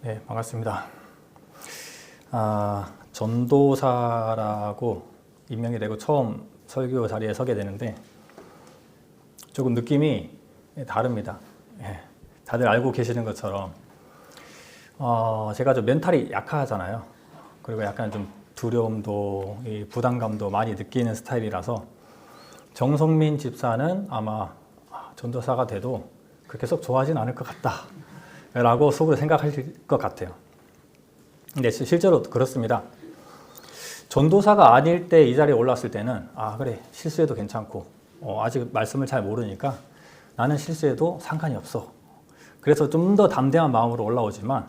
네, 반갑습니다. 전도사라고 임명이 되고 처음 설교 자리에 서게 되는데 조금 느낌이 다릅니다. 예, 다들 알고 계시는 것처럼 제가 좀 멘탈이 약하잖아요. 그리고 약간 좀 두려움도 부담감도 많이 느끼는 스타일이라서 정성민 집사는 아마 전도사가 돼도 그렇게 썩 좋아하진 않을 것 같다 라고 속으로 생각하실 것 같아요. 근데 실제로 그렇습니다. 전도사가 아닐 때 이 자리에 올랐을 때는 그래, 실수해도 괜찮고 아직 말씀을 잘 모르니까 나는 실수해도 상관이 없어. 그래서 좀 더 담대한 마음으로 올라오지만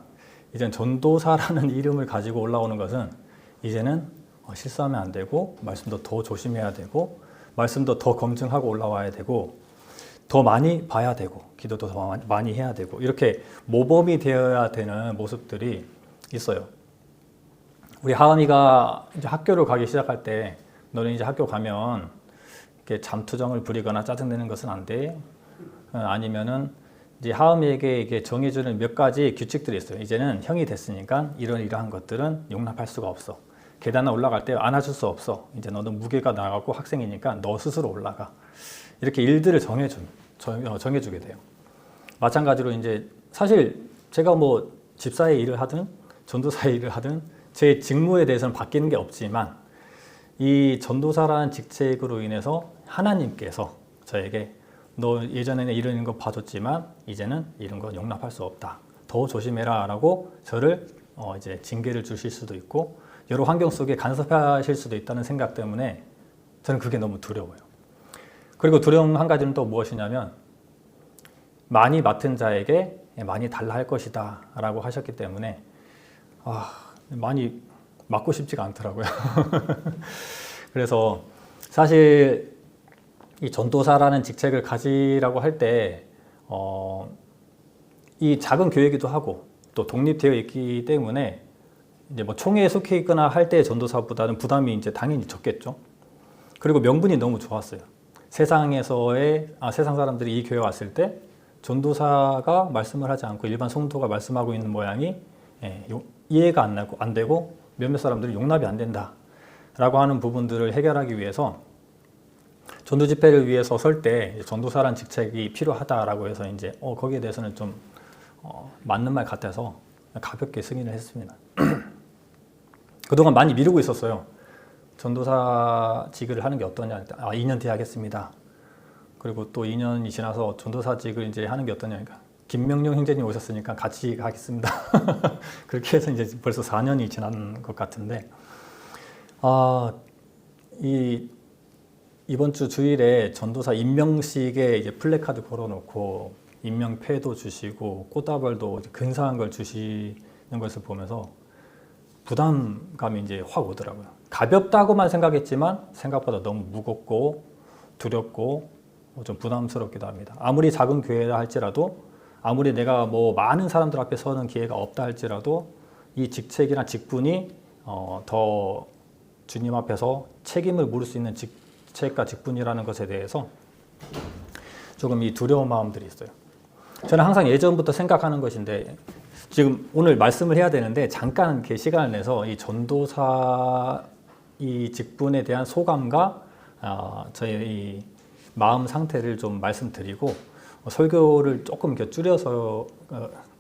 이젠 전도사라는 이름을 가지고 올라오는 것은 이제는 실수하면 안 되고 말씀도 더 조심해야 되고 말씀도 더 검증하고 올라와야 되고 더 많이 봐야 되고 기도도 더 많이 해야 되고 이렇게 모범이 되어야 되는 모습들이 있어요. 우리 하은이가 이제 학교를 가기 시작할 때 너는 이제 학교 가면 이렇게 잠투정을 부리거나 짜증내는 것은 안 돼. 아니면은 이제 하은이에게 이게 정해주는 몇 가지 규칙들이 있어요. 이제는 형이 됐으니까 이러한 것들은 용납할 수가 없어. 계단을 올라갈 때 안아줄 수 없어. 이제 너는 무게가 나가고 학생이니까 너 스스로 올라가. 이렇게 일들을 정해주게 돼요. 마찬가지로 이제 사실 제가 뭐 집사의 일을 하든 전도사의 일을 하든 제 직무에 대해서는 바뀌는 게 없지만 이 전도사라는 직책으로 인해서 하나님께서 저에게 너 예전에는 이런 거 봐줬지만 이제는 이런 거 용납할 수 없다. 더 조심해라 라고 저를 이제 징계를 주실 수도 있고 여러 환경 속에 간섭하실 수도 있다는 생각 때문에 저는 그게 너무 두려워요. 그리고 두려움 한 가지는 또 무엇이냐면 많이 맡은 자에게 많이 달라 할 것이다 라고 하셨기 때문에 많이 맡고 싶지가 않더라고요. 그래서 사실 이 전도사라는 직책을 가지라고 할 때 이 작은 교회이기도 하고 또 독립되어 있기 때문에 이제 뭐 총회에 속해 있거나 할 때 전도사보다는 부담이 이제 당연히 적겠죠. 그리고 명분이 너무 좋았어요. 세상 사람들이 이 교회 왔을 때 전도사가 말씀을 하지 않고 일반 성도가 말씀하고 있는 모양이 이해가 안 되고 몇몇 사람들이 용납이 안 된다 라고 하는 부분들을 해결하기 위해서 전도 집회를 위해서 설 때 전도사란 직책이 필요하다라고 해서 이제 거기에 대해서는 좀 맞는 말 같아서 가볍게 승인을 했습니다. 그동안 많이 미루고 있었어요. 전도사직을 하는 게 어떠냐. 2년 뒤에 하겠습니다. 그리고 또 2년이 지나서 전도사직을 이제 하는 게 어떠냐니까. 김명룡 형제님 오셨으니까 같이 하겠습니다. 그렇게 해서 이제 벌써 4년이 지난 것 같은데, 이번 주 주일에 전도사 임명식에 이제 플래카드 걸어놓고 임명패도 주시고 꽃다발도 근사한 걸 주시는 것을 보면서 부담감이 이제 확 오더라고요. 가볍다고만 생각했지만 생각보다 너무 무겁고 두렵고 좀 부담스럽기도 합니다. 아무리 작은 교회라 할지라도 아무리 내가 뭐 많은 사람들 앞에 서는 기회가 없다 할지라도 이 직책이나 직분이 더 주님 앞에서 책임을 물을 수 있는 직책과 직분이라는 것에 대해서 조금 이 두려운 마음들이 있어요. 저는 항상 예전부터 생각하는 것인데 지금 오늘 말씀을 해야 되는데 잠깐 이렇게 시간을 내서 이 전도사 이 직분에 대한 소감과 저의 이 마음 상태를 좀 말씀드리고 설교를 조금 이렇게 줄여서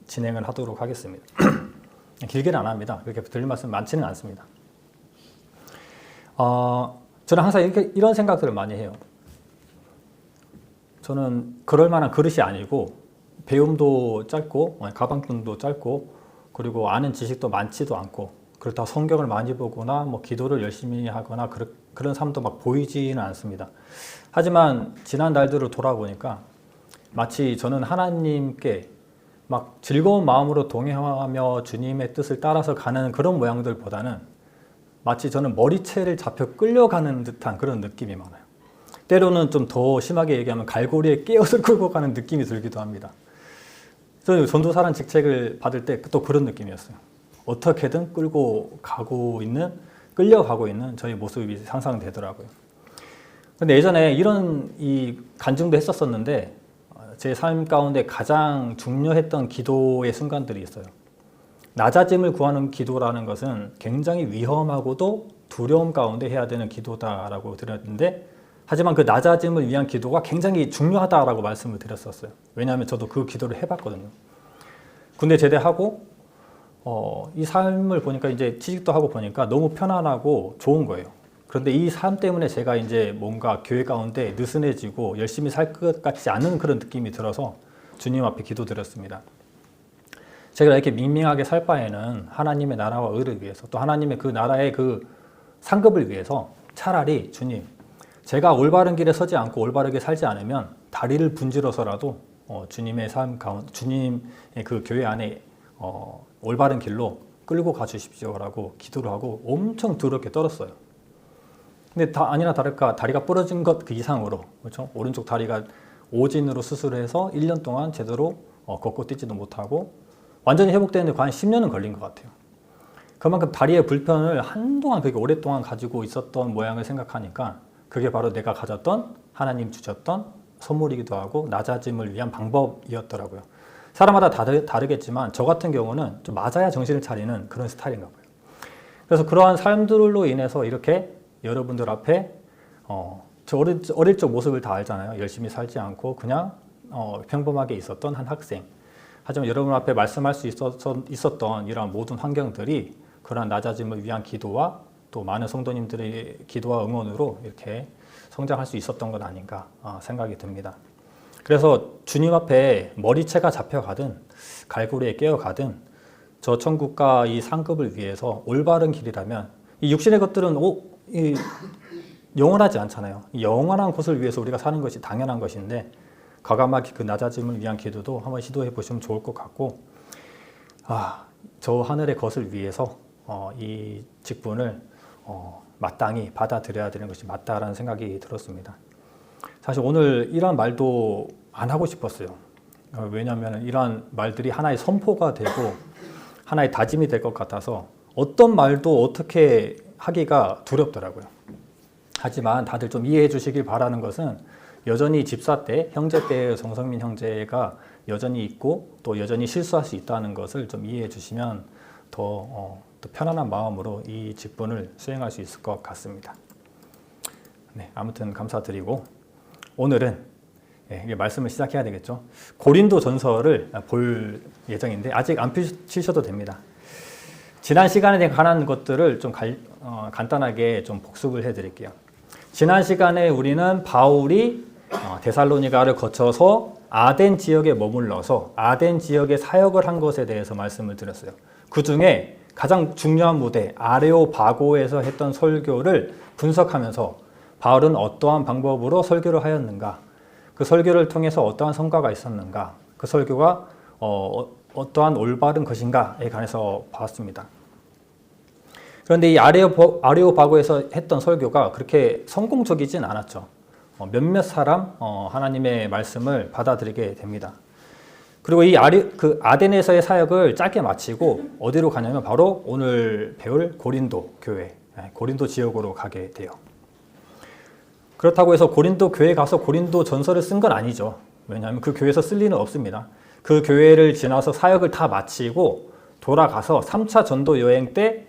진행을 하도록 하겠습니다. 길게는 안 합니다. 그렇게 드릴 말씀 많지는 않습니다. 저는 항상 이런 생각들을 많이 해요. 저는 그럴 만한 그릇이 아니고 배움도 짧고 가방끈도 짧고 그리고 아는 지식도 많지도 않고 그렇다고 성경을 많이 보거나 뭐 기도를 열심히 하거나 그런 삶도 막 보이지는 않습니다. 하지만 지난 날들을 돌아보니까 마치 저는 하나님께 막 즐거운 마음으로 동행하며 주님의 뜻을 따라서 가는 그런 모양들보다는 마치 저는 머리채를 잡혀 끌려가는 듯한 그런 느낌이 많아요. 때로는 좀 더 심하게 얘기하면 갈고리에 깨어서 끌고 가는 느낌이 들기도 합니다. 저는 전도사란 직책을 받을 때 또 그런 느낌이었어요. 어떻게든 끌려가고 있는 저희 모습이 상상되더라고요. 근데 예전에 이런 간증도 했었었는데 제 삶 가운데 가장 중요했던 기도의 순간들이 있어요. 낮아짐을 구하는 기도라는 것은 굉장히 위험하고도 두려움 가운데 해야 되는 기도다라고 드렸는데, 하지만 그 낮아짐을 위한 기도가 굉장히 중요하다라고 말씀을 드렸었어요. 왜냐하면 저도 그 기도를 해봤거든요. 군대 제대하고 이 삶을 보니까 이제 취직도 하고 보니까 너무 편안하고 좋은 거예요. 그런데 이 삶 때문에 제가 이제 뭔가 교회 가운데 느슨해지고 열심히 살 것 같지 않은 그런 느낌이 들어서 주님 앞에 기도드렸습니다. 제가 이렇게 밍밍하게 살 바에는 하나님의 나라와 의를 위해서, 또 하나님의 그 나라의 그 상급을 위해서 차라리 주님, 제가 올바른 길에 서지 않고 올바르게 살지 않으면 다리를 분질러서라도 주님의 삶 가운데, 주님의 그 교회 안에 올바른 길로 끌고 가 주십시오라고 기도를 하고 엄청 두렵게 떨었어요. 근데 아니나 다를까 다리가 부러진 것 그 이상으로, 그렇죠? 오른쪽 다리가 오진으로 수술해서 1년 동안 제대로 걷고 뛰지도 못하고 완전히 회복되는데 거의 10년은 걸린 것 같아요. 그만큼 다리의 불편을 한동안, 그게 오랫동안 가지고 있었던 모양을 생각하니까 그게 바로 내가 가졌던, 하나님 주셨던 선물이기도 하고 낮아짐을 위한 방법이었더라고요. 사람마다 다르겠지만 저 같은 경우는 좀 맞아야 정신을 차리는 그런 스타일인가 봐요. 그래서 그러한 삶들로 인해서 이렇게 여러분들 앞에 저 어릴 적 모습을 다 알잖아요. 열심히 살지 않고 그냥 평범하게 있었던 한 학생. 하지만 여러분 앞에 말씀할 수 있었던 이러한 모든 환경들이 그러한 낮아짐을 위한 기도와 또 많은 성도님들의 기도와 응원으로 이렇게 성장할 수 있었던 것 아닌가 생각이 듭니다. 그래서 주님 앞에 머리채가 잡혀가든 갈고리에 깨어가든 저 천국과 이 상급을 위해서 올바른 길이라면, 이 육신의 것들은 영원하지 않잖아요. 영원한 곳을 위해서 우리가 사는 것이 당연한 것인데 과감하게 그 낮아짐을 위한 기도도 한번 시도해 보시면 좋을 것 같고, 저 하늘의 것을 위해서 이 직분을 마땅히 받아들여야 되는 것이 맞다라는 생각이 들었습니다. 사실 오늘 이런 말도 안 하고 싶었어요. 왜냐하면 이러한 말들이 하나의 선포가 되고 하나의 다짐이 될 것 같아서 어떤 말도 어떻게 하기가 두렵더라고요. 하지만 다들 좀 이해해 주시길 바라는 것은, 여전히 집사 때, 형제 때의 정성민 형제가 여전히 있고 또 여전히 실수할 수 있다는 것을 좀 이해해 주시면 더 편안한 마음으로 이 직분을 수행할 수 있을 것 같습니다. 네, 아무튼 감사드리고 오늘은 이게 말씀을 시작해야 되겠죠. 고린도 전서를 볼 예정인데 아직 안 펴시셔도 됩니다. 지난 시간에 관한 것들을 좀 간단하게 좀 복습을 해드릴게요. 지난 시간에 우리는 바울이 데살로니가를 거쳐서 아덴 지역에 머물러서 아덴 지역에 사역을 한 것에 대해서 말씀을 드렸어요. 그 중에 가장 중요한 무대 아레오바고에서 했던 설교를 분석하면서 바울은 어떠한 방법으로 설교를 하였는가, 그 설교를 통해서 어떠한 성과가 있었는가, 그 설교가 어떠한 올바른 것인가에 관해서 봤습니다. 그런데 이 아레오바고에서 했던 설교가 그렇게 성공적이진 않았죠. 몇몇 사람 하나님의 말씀을 받아들이게 됩니다. 그리고 이 아덴에서의 사역을 짧게 마치고 어디로 가냐면 바로 오늘 배울 고린도 교회, 고린도 지역으로 가게 돼요. 그렇다고 해서 고린도 교회에 가서 고린도 전서를 쓴 건 아니죠. 왜냐하면 그 교회에서 쓸 리는 없습니다. 그 교회를 지나서 사역을 다 마치고 돌아가서 3차 전도 여행 때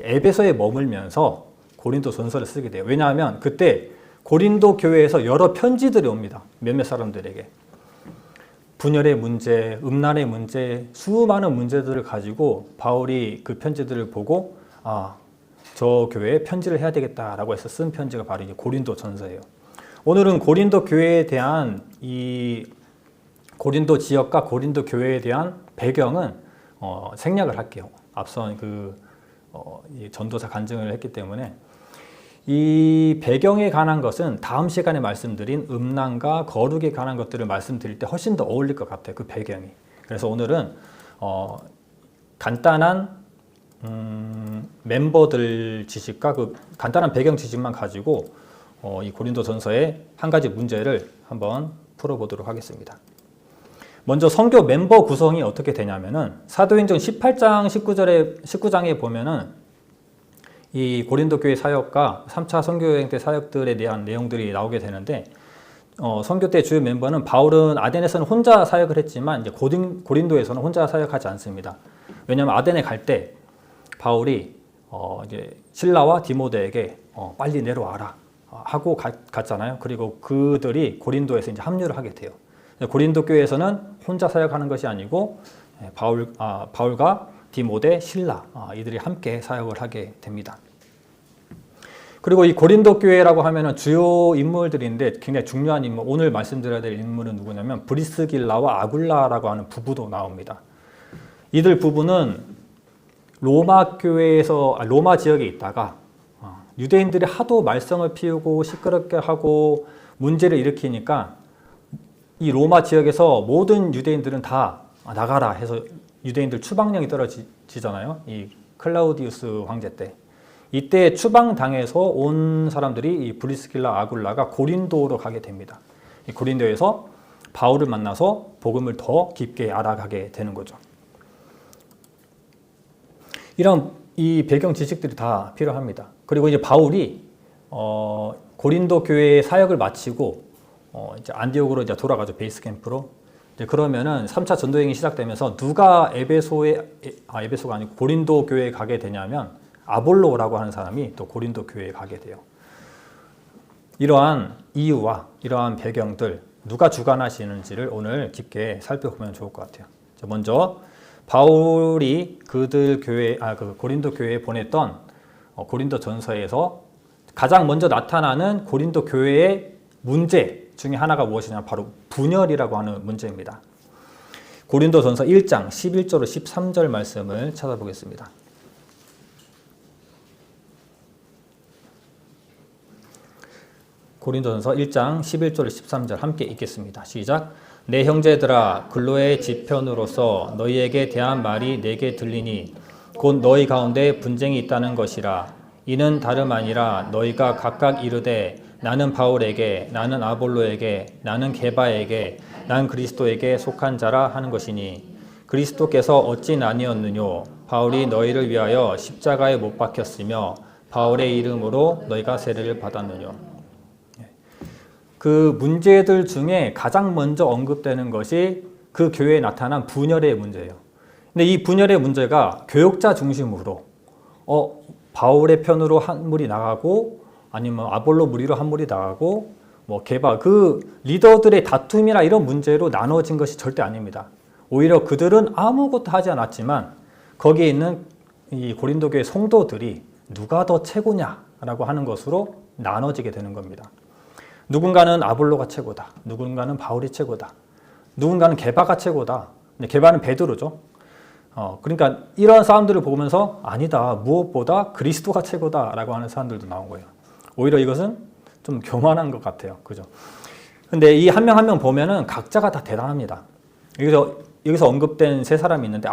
에베소에 머물면서 고린도 전서를 쓰게 돼요. 왜냐하면 그때 고린도 교회에서 여러 편지들이 옵니다. 몇몇 사람들에게. 분열의 문제, 음란의 문제, 수많은 문제들을 가지고 바울이 그 편지들을 보고 저 교회에 편지를 해야 되겠다라고 해서 쓴 편지가 바로 이제 고린도 전서예요. 오늘은 고린도 교회에 대한 이 고린도 지역과 고린도 교회에 대한 배경은 생략을 할게요. 앞선 이 전도사 간증을 했기 때문에 이 배경에 관한 것은 다음 시간에 말씀드린 음란과 거룩에 관한 것들을 말씀드릴 때 훨씬 더 어울릴 것 같아요. 그 배경이. 그래서 오늘은 간단한 멤버들 지식과 그 간단한 배경 지식만 가지고 이 고린도 전서의 한 가지 문제를 한번 풀어보도록 하겠습니다. 먼저 선교 멤버 구성이 어떻게 되냐면은 사도행전 18장 19장에 보면은 이 고린도 교회 사역과 3차 선교여행 때 사역들에 대한 내용들이 나오게 되는데, 선교 때 주요 멤버는 바울은 아덴에서는 혼자 사역을 했지만 이제 고린도에서는 혼자 사역하지 않습니다. 왜냐하면 아덴에 갈 때 바울이 이제 실라와 디모데에게 빨리 내려와라 하고 갔잖아요. 그리고 그들이 고린도에서 이제 합류를 하게 돼요. 고린도 교회에서는 혼자 사역하는 것이 아니고 바울과 디모데, 실라 이들이 함께 사역을 하게 됩니다. 그리고 이 고린도 교회라고 하면은 주요 인물들인데 굉장히 중요한 인물, 오늘 말씀드려야 될 인물은 누구냐면 브리스길라와 아굴라라고 하는 부부도 나옵니다. 이들 부부는 로마 지역에 있다가 유대인들이 하도 말썽을 피우고 시끄럽게 하고 문제를 일으키니까 이 로마 지역에서 모든 유대인들은 다 나가라 해서 유대인들 추방령이 떨어지잖아요. 이 클라우디우스 황제 때. 이때 추방당해서 온 사람들이 이 브리스길라 아굴라가 고린도로 가게 됩니다. 이 고린도에서 바울을 만나서 복음을 더 깊게 알아가게 되는 거죠. 이런 이 배경 지식들이 다 필요합니다. 그리고 이제 바울이 고린도 교회의 사역을 마치고 이제 안디옥으로 이제 돌아가죠. 베이스 캠프로. 이제 그러면은 3차 전도행이 시작되면서 누가 에베소가 아니고 고린도 교회에 가게 되냐면 아볼로라고 하는 사람이 또 고린도 교회에 가게 돼요. 이러한 이유와 이러한 배경들 누가 주관하시는지를 오늘 깊게 살펴보면 좋을 것 같아요. 먼저 바울이 그들 교회 고린도 교회에 보냈던 고린도 전서에서 가장 먼저 나타나는 고린도 교회의 문제 중에 하나가 무엇이냐 바로 분열이라고 하는 문제입니다. 고린도 전서 1장 11절로 13절 말씀을 찾아보겠습니다. 고린도전서 1장 11절 13절 함께 읽겠습니다. 시작. 내 형제들아 근로의 지편으로서 너희에게 대한 말이 내게 들리니 곧 너희 가운데 분쟁이 있다는 것이라. 이는 다름 아니라 너희가 각각 이르되 나는 바울에게 나는 아볼로에게 나는 게바에게 난 그리스도에게 속한 자라 하는 것이니 그리스도께서 어찌 나뉘었느뇨. 바울이 너희를 위하여 십자가에 못 박혔으며 바울의 이름으로 너희가 세례를 받았느뇨. 그 문제들 중에 가장 먼저 언급되는 것이 그 교회에 나타난 분열의 문제예요. 근데 이 분열의 문제가 교역자 중심으로 바울의 편으로 한 무리 나가고 아니면 아볼로 무리로 한 무리 나가고 게바 그 리더들의 다툼이나 이런 문제로 나눠진 것이 절대 아닙니다. 오히려 그들은 아무것도 하지 않았지만 거기에 있는 이 고린도 교회 성도들이 누가 더 최고냐라고 하는 것으로 나눠지게 되는 겁니다. 누군가는 아볼로가 최고다. 누군가는 바울이 최고다. 누군가는 게바가 최고다. 게바는 베드로죠. 그러니까 이런 사람들을 보면서 아니다. 무엇보다 그리스도가 최고다라고 하는 사람들도 나온 거예요. 오히려 이것은 좀 교만한 것 같아요. 그죠? 근데 이 한 명 한 명 보면은 각자가 다 대단합니다. 여기서 언급된 세 사람이 있는데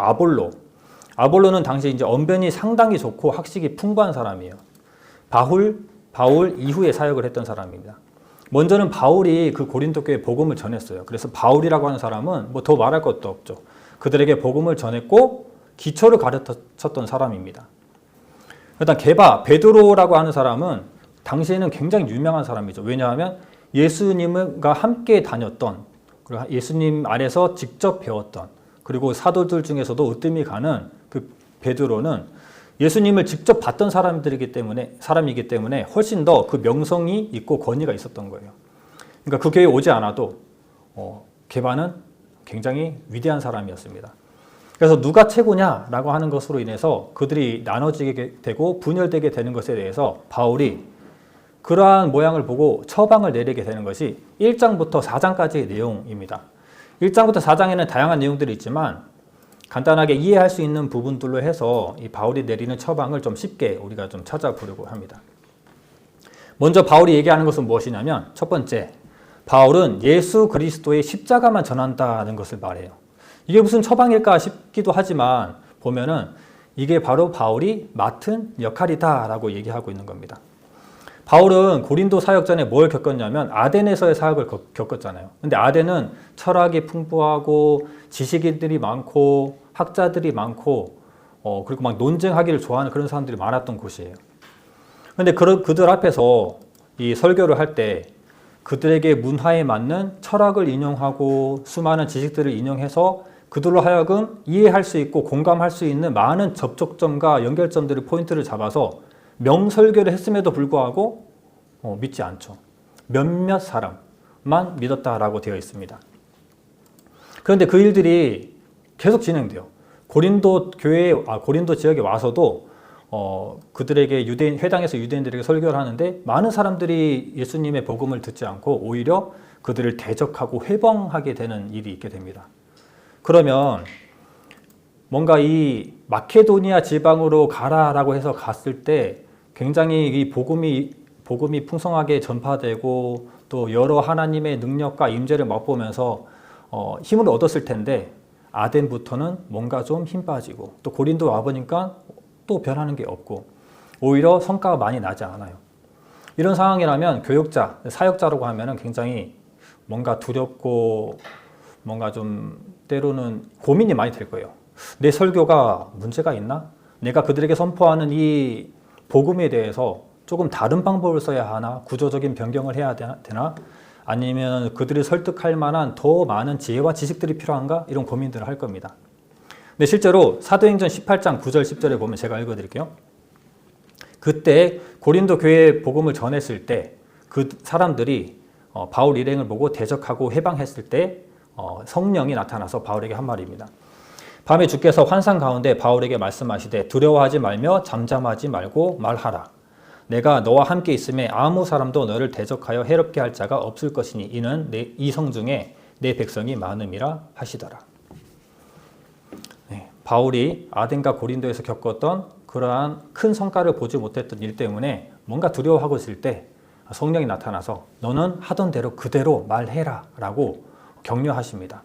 아볼로는 당시 이제 언변이 상당히 좋고 학식이 풍부한 사람이에요. 바울 이후에 사역을 했던 사람입니다. 먼저는 바울이 그 고린도 교회에 복음을 전했어요. 그래서 바울이라고 하는 사람은 더 말할 것도 없죠. 그들에게 복음을 전했고 기초를 가르쳤던 사람입니다. 일단 베드로라고 하는 사람은 당시에는 굉장히 유명한 사람이죠. 왜냐하면 예수님과 함께 다녔던 그리고 예수님 아래서 직접 배웠던 그리고 사도들 중에서도 으뜸이 가는 그 베드로는 예수님을 직접 봤던 사람이기 때문에 훨씬 더 그 명성이 있고 권위가 있었던 거예요. 그러니까 그 교회에 오지 않아도 게바는 굉장히 위대한 사람이었습니다. 그래서 누가 최고냐라고 하는 것으로 인해서 그들이 나눠지게 되고 분열되게 되는 것에 대해서 바울이 그러한 모양을 보고 처방을 내리게 되는 것이 1장부터 4장까지의 내용입니다. 1장부터 4장에는 다양한 내용들이 있지만 간단하게 이해할 수 있는 부분들로 해서 이 바울이 내리는 처방을 좀 쉽게 우리가 좀 찾아보려고 합니다. 먼저 바울이 얘기하는 것은 무엇이냐면 첫 번째, 바울은 예수 그리스도의 십자가만 전한다는 것을 말해요. 이게 무슨 처방일까 싶기도 하지만 보면은 이게 바로 바울이 맡은 역할이다라고 얘기하고 있는 겁니다. 바울은 고린도 사역 전에 뭘 겪었냐면 아덴에서의 사역을 겪었잖아요. 근데 아덴은 철학이 풍부하고 지식인들이 많고 학자들이 많고 그리고 막 논쟁하기를 좋아하는 그런 사람들이 많았던 곳이에요. 근데 그들 앞에서 이 설교를 할 때 그들에게 문화에 맞는 철학을 인용하고 수많은 지식들을 인용해서 그들로 하여금 이해할 수 있고 공감할 수 있는 많은 접촉점과 연결점들의 포인트를 잡아서 명설교를 했음에도 불구하고 믿지 않죠. 몇몇 사람만 믿었다라고 되어 있습니다. 그런데 그 일들이 계속 진행돼요. 고린도 지역에 와서도 그들에게 회당에서 유대인들에게 설교를 하는데 많은 사람들이 예수님의 복음을 듣지 않고 오히려 그들을 대적하고 회방하게 되는 일이 있게 됩니다. 그러면 뭔가 이 마케도니아 지방으로 가라라고 해서 갔을 때 굉장히 이 복음이 풍성하게 전파되고 또 여러 하나님의 능력과 임재를 맛보면서 힘을 얻었을 텐데 아덴부터는 뭔가 좀 힘 빠지고 또 고린도 와보니까 또 변하는 게 없고 오히려 성과가 많이 나지 않아요. 이런 상황이라면 교역자, 사역자라고 하면은 굉장히 뭔가 두렵고 뭔가 좀 때로는 고민이 많이 될 거예요. 내 설교가 문제가 있나? 내가 그들에게 선포하는 이 복음에 대해서 조금 다른 방법을 써야 하나? 구조적인 변경을 해야 되나? 아니면 그들을 설득할 만한 더 많은 지혜와 지식들이 필요한가? 이런 고민들을 할 겁니다. 근데 실제로 사도행전 18장 9절 10절에 보면 제가 읽어드릴게요. 그때 고린도 교회에 복음을 전했을 때 그 사람들이 바울 일행을 보고 대적하고 해방했을 때 성령이 나타나서 바울에게 한 말입니다. 밤에 주께서 환상 가운데 바울에게 말씀하시되 두려워하지 말며 잠잠하지 말고 말하라. 내가 너와 함께 있음에 아무 사람도 너를 대적하여 해롭게 할 자가 없을 것이니 이는 이 성 중에 내 백성이 많음이라 하시더라. 네, 바울이 아덴과 고린도에서 겪었던 그러한 큰 성과를 보지 못했던 일 때문에 뭔가 두려워하고 있을 때 성령이 나타나서 너는 하던 대로 그대로 말해라 라고 격려하십니다.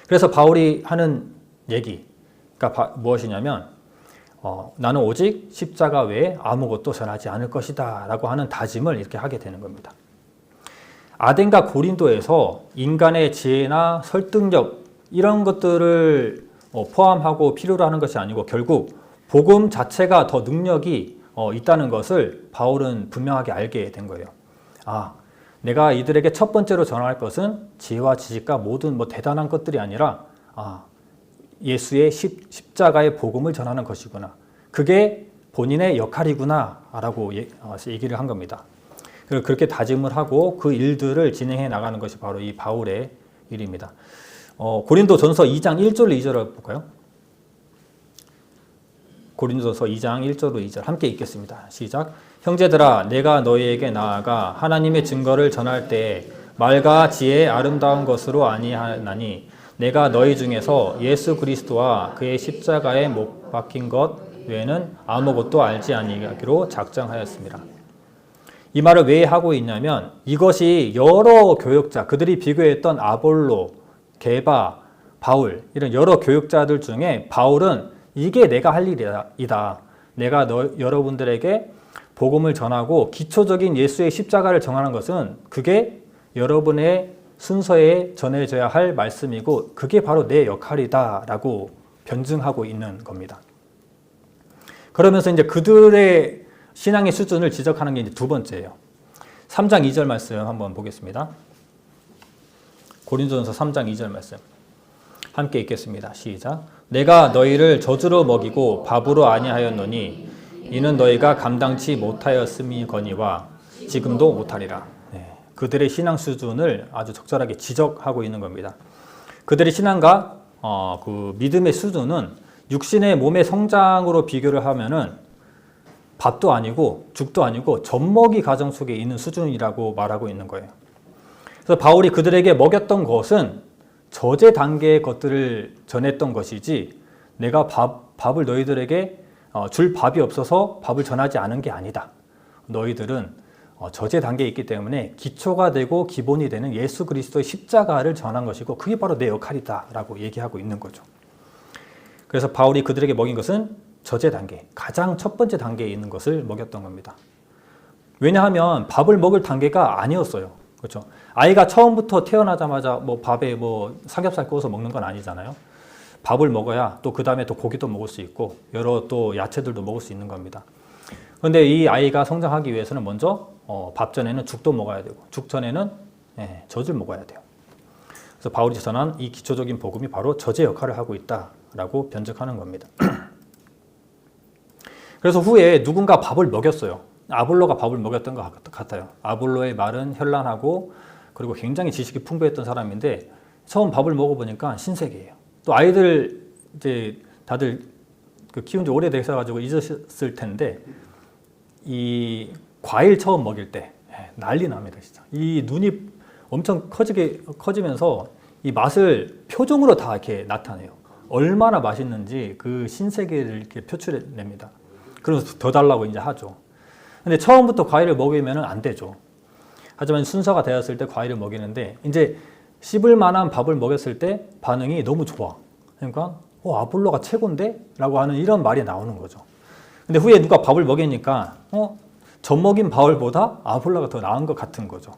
그래서 바울이 하는 얘기가 무엇이냐면 나는 오직 십자가 외에 아무것도 전하지 않을 것이다 라고 하는 다짐을 이렇게 하게 되는 겁니다. 아덴과 고린도에서 인간의 지혜나 설득력 이런 것들을 포함하고 필요로 하는 것이 아니고 결국 복음 자체가 더 능력이 있다는 것을 바울은 분명하게 알게 된 거예요. 내가 이들에게 첫 번째로 전할 것은 지혜와 지식과 모든 대단한 것들이 아니라 예수의 십자가의 복음을 전하는 것이구나. 그게 본인의 역할이구나 라고 얘기를 한 겁니다. 그렇게 다짐을 하고 그 일들을 진행해 나가는 것이 바로 이 바울의 일입니다. 고린도전서 2장 1절로 2절을 볼까요? 고린도전서 2장 1절로 2절 함께 읽겠습니다. 시작. 형제들아 내가 너희에게 나아가 하나님의 증거를 전할 때에 말과 지혜의 아름다운 것으로 아니하나니 내가 너희 중에서 예수 그리스도와 그의 십자가에 못 박힌 것 외에는 아무것도 알지 아니하기로 작정하였습니다. 이 말을 왜 하고 있냐면 이것이 여러 교역자, 그들이 비교했던 아볼로, 게바, 바울 이런 여러 교역자들 중에 바울은 이게 내가 할 일이다. 내가 여러분들에게 복음을 전하고 기초적인 예수의 십자가를 정하는 것은 그게 여러분의 순서에 전해져야 할 말씀이고 그게 바로 내 역할이다 라고 변증하고 있는 겁니다. 그러면서 이제 그들의 신앙의 수준을 지적하는 게 이제 두 번째예요. 3장 2절 말씀 한번 보겠습니다. 고린도전서 3장 2절 말씀 함께 읽겠습니다. 시작. 내가 너희를 저주로 먹이고 밥으로 아니하였노니 이는 너희가 감당치 못하였음이거니와 지금도 못하리라. 그들의 신앙 수준을 아주 적절하게 지적하고 있는 겁니다. 그들의 신앙과 그 믿음의 수준은 육신의 몸의 성장으로 비교를 하면은 밥도 아니고 죽도 아니고 젖먹이 가정 속에 있는 수준이라고 말하고 있는 거예요. 그래서 바울이 그들에게 먹였던 것은 저제 단계의 것들을 전했던 것이지 내가 밥을 너희들에게 줄 밥이 없어서 밥을 전하지 않은 게 아니다. 너희들은 저제 단계에 있기 때문에 기초가 되고 기본이 되는 예수 그리스도의 십자가를 전한 것이고 그게 바로 내 역할이다 라고 얘기하고 있는 거죠. 그래서 바울이 그들에게 먹인 것은 저제 단계, 가장 첫 번째 단계에 있는 것을 먹였던 겁니다. 왜냐하면 밥을 먹을 단계가 아니었어요. 그렇죠? 아이가 처음부터 태어나자마자 밥에 삼겹살 구워서 먹는 건 아니잖아요. 밥을 먹어야 또 그 다음에 또 고기도 먹을 수 있고 여러 또 야채들도 먹을 수 있는 겁니다. 그런데 이 아이가 성장하기 위해서는 먼저 밥 전에는 죽도 먹어야 되고 죽 전에는 젖을 먹어야 돼요. 그래서 바울이 전한 이 기초적인 복음이 바로 저제 역할을 하고 있다라고 변증하는 겁니다. 그래서 후에 누군가 밥을 먹였어요. 아볼로가 밥을 먹였던 것 같아요. 아볼로의 말은 현란하고 그리고 굉장히 지식이 풍부했던 사람인데 처음 밥을 먹어보니까 신세계예요. 또 아이들 이제 다들 키운 지 오래되셔가지고 잊으셨을 텐데 이 과일 처음 먹일 때 난리 납니다, 진짜. 이 눈이 엄청 커지면서 이 맛을 표정으로 다 이렇게 나타내요. 얼마나 맛있는지 그 신세계를 이렇게 표출해냅니다. 그래서 더 달라고 이제 하죠. 근데 처음부터 과일을 먹이면 안 되죠. 하지만 순서가 되었을 때 과일을 먹이는데 이제 씹을 만한 밥을 먹였을 때 반응이 너무 좋아. 그러니까 아볼로가 최고인데? 라고 하는 이런 말이 나오는 거죠. 근데 후에 누가 밥을 먹이니까 젖 먹인 바울보다 아볼로가 더 나은 것 같은 거죠.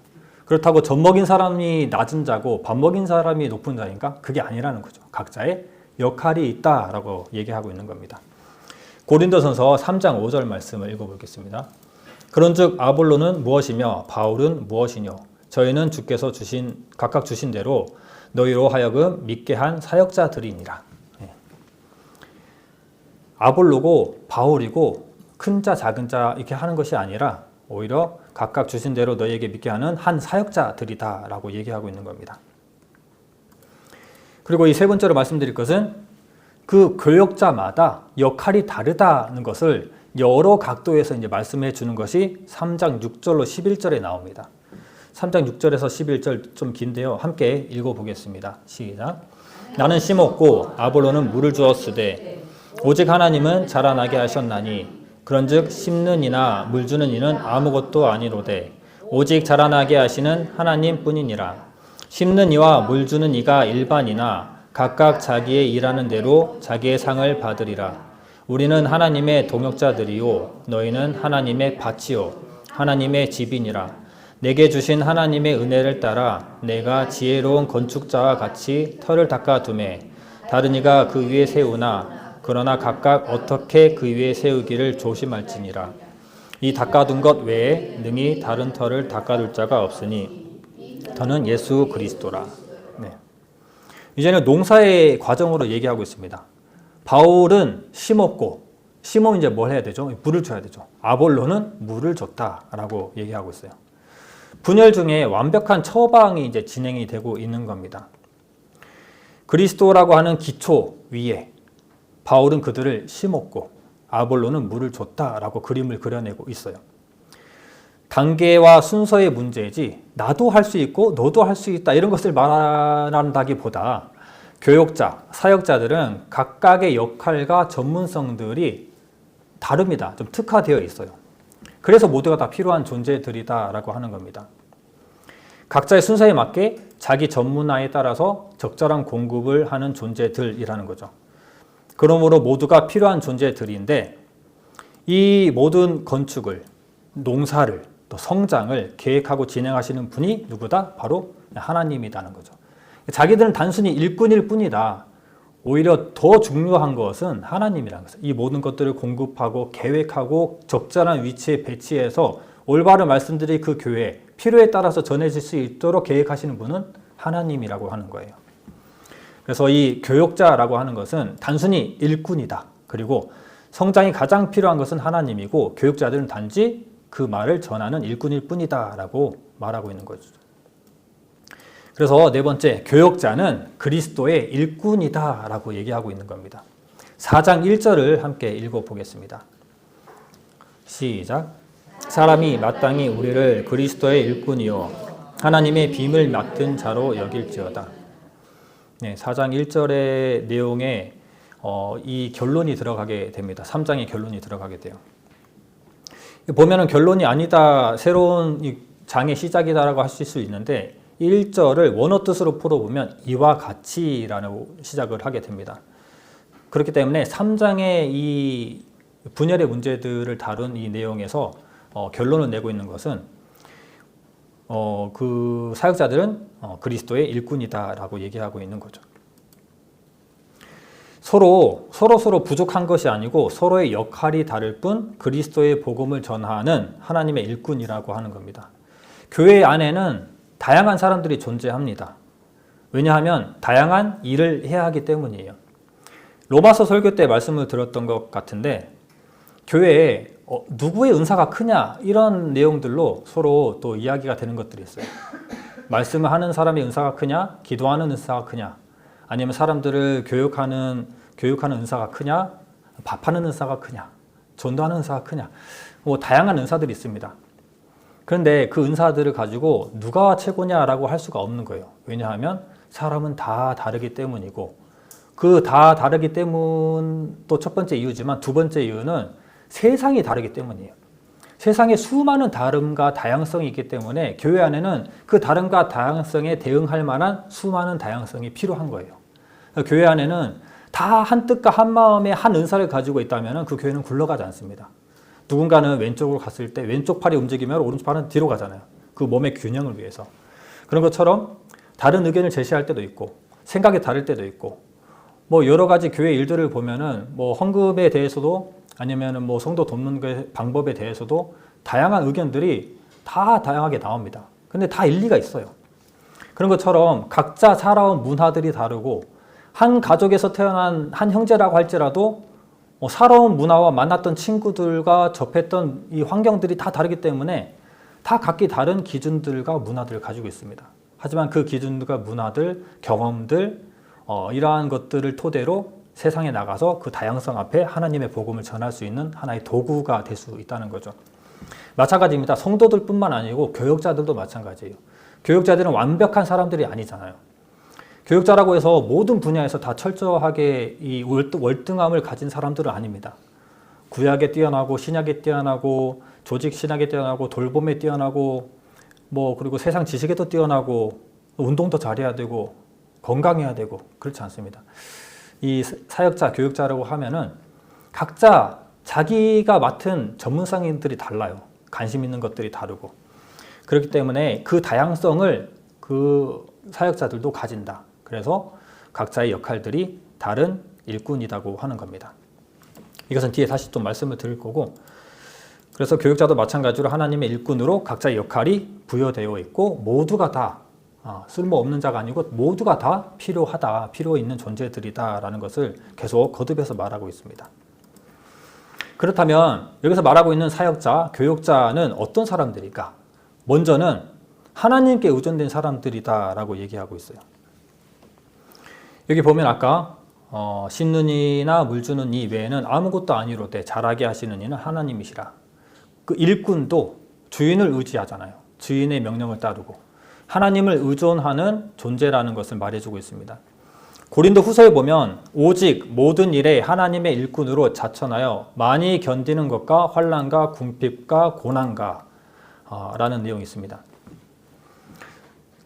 그렇다고 젖 먹인 사람이 낮은 자고 밥 먹인 사람이 높은 자인가? 그게 아니라는 거죠. 각자의 역할이 있다라고 얘기하고 있는 겁니다. 고린도전서 3장 5절 말씀을 읽어보겠습니다. 그런즉 아볼로는 무엇이며 바울은 무엇이뇨? 저희는 주께서 각각 주신 대로 너희로 하여금 믿게 한 사역자들이니라. 아볼로고 바울이고 큰 자 작은 자 이렇게 하는 것이 아니라 오히려 각각 주신 대로 너희에게 믿게 하는 한 사역자들이다 라고 얘기하고 있는 겁니다. 그리고 이 세 번째로 말씀드릴 것은 그 교역자마다 역할이 다르다는 것을 여러 각도에서 이제 말씀해 주는 것이 3장 6절로 11절에 나옵니다. 3장 6절에서 11절 좀 긴데요. 함께 읽어보겠습니다. 시작. 나는 심었고 아볼로는 물을 주었으되 오직 하나님은 자라나게 하셨나니 그런즉 심는 이나 물 주는 이는 아무것도 아니로되 오직 자라나게 하시는 하나님뿐이니라. 심는 이와 물 주는 이가 일반이나 각각 자기의 일하는 대로 자기의 상을 받으리라. 우리는 하나님의 동역자들이요 너희는 하나님의 밭이요 하나님의 집이니라. 내게 주신 하나님의 은혜를 따라 내가 지혜로운 건축자와 같이 터를 닦아두매 다른 이가 그 위에 세우나 그러나 각각 어떻게 그 위에 세우기를 조심할지니라. 이 닦아둔 것 외에 능히 다른 터를 닦아둘 자가 없으니 더는 예수 그리스도라. 네. 이제는 농사의 과정으로 얘기하고 있습니다. 바울은 심었고 심으면 이제 뭘 해야 되죠? 물을 줘야 되죠. 아볼로는 물을 줬다라고 얘기하고 있어요. 분열 중에 완벽한 처방이 이제 진행이 되고 있는 겁니다. 그리스도라고 하는 기초 위에 바울은 그들을 심었고 아볼로는 물을 줬다라고 그림을 그려내고 있어요. 단계와 순서의 문제이지 나도 할 수 있고 너도 할 수 있다 이런 것을 말한다기보다 교역자, 사역자들은 각각의 역할과 전문성들이 다릅니다. 좀 특화되어 있어요. 그래서 모두가 다 필요한 존재들이다라고 하는 겁니다. 각자의 순서에 맞게 자기 전문화에 따라서 적절한 공급을 하는 존재들이라는 거죠. 그러므로 모두가 필요한 존재들인데 이 모든 건축을, 농사를, 또 성장을 계획하고 진행하시는 분이 누구다? 바로 하나님이라는 거죠. 자기들은 단순히 일꾼일 뿐이다. 오히려 더 중요한 것은 하나님이라는 거죠. 이 모든 것들을 공급하고 계획하고 적절한 위치에 배치해서 올바른 말씀들이 그 교회에 필요에 따라서 전해질 수 있도록 계획하시는 분은 하나님이라고 하는 거예요. 그래서 이 교역자라고 하는 것은 단순히 일꾼이다. 그리고 성장이 가장 필요한 것은 하나님이고 교역자들은 단지 그 말을 전하는 일꾼일 뿐이다 라고 말하고 있는 거죠. 그래서 네 번째, 교역자는 그리스도의 일꾼이다 라고 얘기하고 있는 겁니다. 4장 1절을 함께 읽어보겠습니다. 시작. 사람이 마땅히 우리를 그리스도의 일꾼이요 하나님의 빔을 맡은 자로 여길지어다. 네, 4장 1절의 내용에 이 결론이 들어가게 됩니다. 3장의 결론이 들어가게 돼요. 보면은 결론이 아니다, 새로운 장의 시작이다라고 하실 수 있는데 1절을 원어 뜻으로 풀어보면 이와 같이라는 시작을 하게 됩니다. 그렇기 때문에 3장의 이 분열의 문제들을 다룬 이 내용에서 결론을 내고 있는 것은 그 사역자들은 그리스도의 일꾼이다라고 얘기하고 있는 거죠. 서로 부족한 것이 아니고 서로의 역할이 다를 뿐 그리스도의 복음을 전하는 하나님의 일꾼이라고 하는 겁니다. 교회 안에는 다양한 사람들이 존재합니다. 왜냐하면 다양한 일을 해야 하기 때문이에요. 로마서 설교 때 말씀을 들었던 것 같은데 교회에 누구의 은사가 크냐 이런 내용들로 서로 또 이야기가 되는 것들이 있어요. 말씀을 하는 사람의 은사가 크냐, 기도하는 은사가 크냐, 아니면 사람들을 교육하는 은사가 크냐, 밥하는 은사가 크냐, 전도하는 은사가 크냐, 뭐 다양한 은사들이 있습니다. 그런데 그 은사들을 가지고 누가 최고냐라고 할 수가 없는 거예요. 왜냐하면 사람은 다 다르기 때문이고, 그 다 다르기 때문도 첫 번째 이유지만 두 번째 이유는 세상이 다르기 때문이에요. 세상에 수많은 다름과 다양성이 있기 때문에 교회 안에는 그 다름과 다양성에 대응할 만한 수많은 다양성이 필요한 거예요. 교회 안에는 다 한 뜻과 한 마음의 한 은사를 가지고 있다면 그 교회는 굴러가지 않습니다. 누군가는 왼쪽으로 갔을 때 왼쪽 팔이 움직이면 오른쪽 팔은 뒤로 가잖아요. 그 몸의 균형을 위해서. 그런 것처럼 다른 의견을 제시할 때도 있고 생각이 다를 때도 있고 뭐 여러 가지 교회 일들을 보면은 뭐 헌금에 대해서도 아니면은 뭐 성도 돕는 방법에 대해서도 다양한 의견들이 다 다양하게 나옵니다. 근데 다 일리가 있어요. 그런 것처럼 각자 살아온 문화들이 다르고 한 가족에서 태어난 한 형제라고 할지라도 살아온 문화와 만났던 친구들과 접했던 이 환경들이 다 다르기 때문에 다 각기 다른 기준들과 문화들을 가지고 있습니다. 하지만 그 기준들과 문화들, 경험들, 이러한 것들을 토대로 세상에 나가서 그 다양성 앞에 하나님의 복음을 전할 수 있는 하나의 도구가 될 수 있다는 거죠. 마찬가지입니다. 성도들뿐만 아니고 교역자들도 마찬가지예요. 교역자들은 완벽한 사람들이 아니잖아요. 교역자라고 해서 모든 분야에서 다 철저하게 이 월등함을 가진 사람들은 아닙니다. 구약에 뛰어나고 신약에 뛰어나고 조직 신학에 뛰어나고 돌봄에 뛰어나고 뭐 그리고 세상 지식에도 뛰어나고 운동도 잘해야 되고 건강해야 되고 그렇지 않습니다. 이 사역자, 교역자라고 하면은 각자 자기가 맡은 전문성들이 달라요. 관심 있는 것들이 다르고. 그렇기 때문에 그 다양성을 그 사역자들도 가진다. 그래서 각자의 역할들이 다른 일꾼이라고 하는 겁니다. 이것은 뒤에 다시 또 말씀을 드릴 거고, 그래서 교역자도 마찬가지로 하나님의 일꾼으로 각자의 역할이 부여되어 있고 모두가 다 쓸모없는 자가 아니고 모두가 다 필요하다, 필요 있는 존재들이다라는 것을 계속 거듭해서 말하고 있습니다. 그렇다면 여기서 말하고 있는 사역자, 교역자는 어떤 사람들일까? 먼저는 하나님께 의존된 사람들이다라고 얘기하고 있어요. 여기 보면 아까 씻는 이나 물 주는 이 외에는 아무것도 아니로되 잘하게 하시는 이는 하나님이시라. 그 일꾼도 주인을 의지하잖아요. 주인의 명령을 따르고 하나님을 의존하는 존재라는 것을 말해주고 있습니다. 고린도 후서에 보면 오직 모든 일에 하나님의 일꾼으로 자천하여 많이 견디는 것과 환난과 궁핍과 고난과 라는 내용이 있습니다.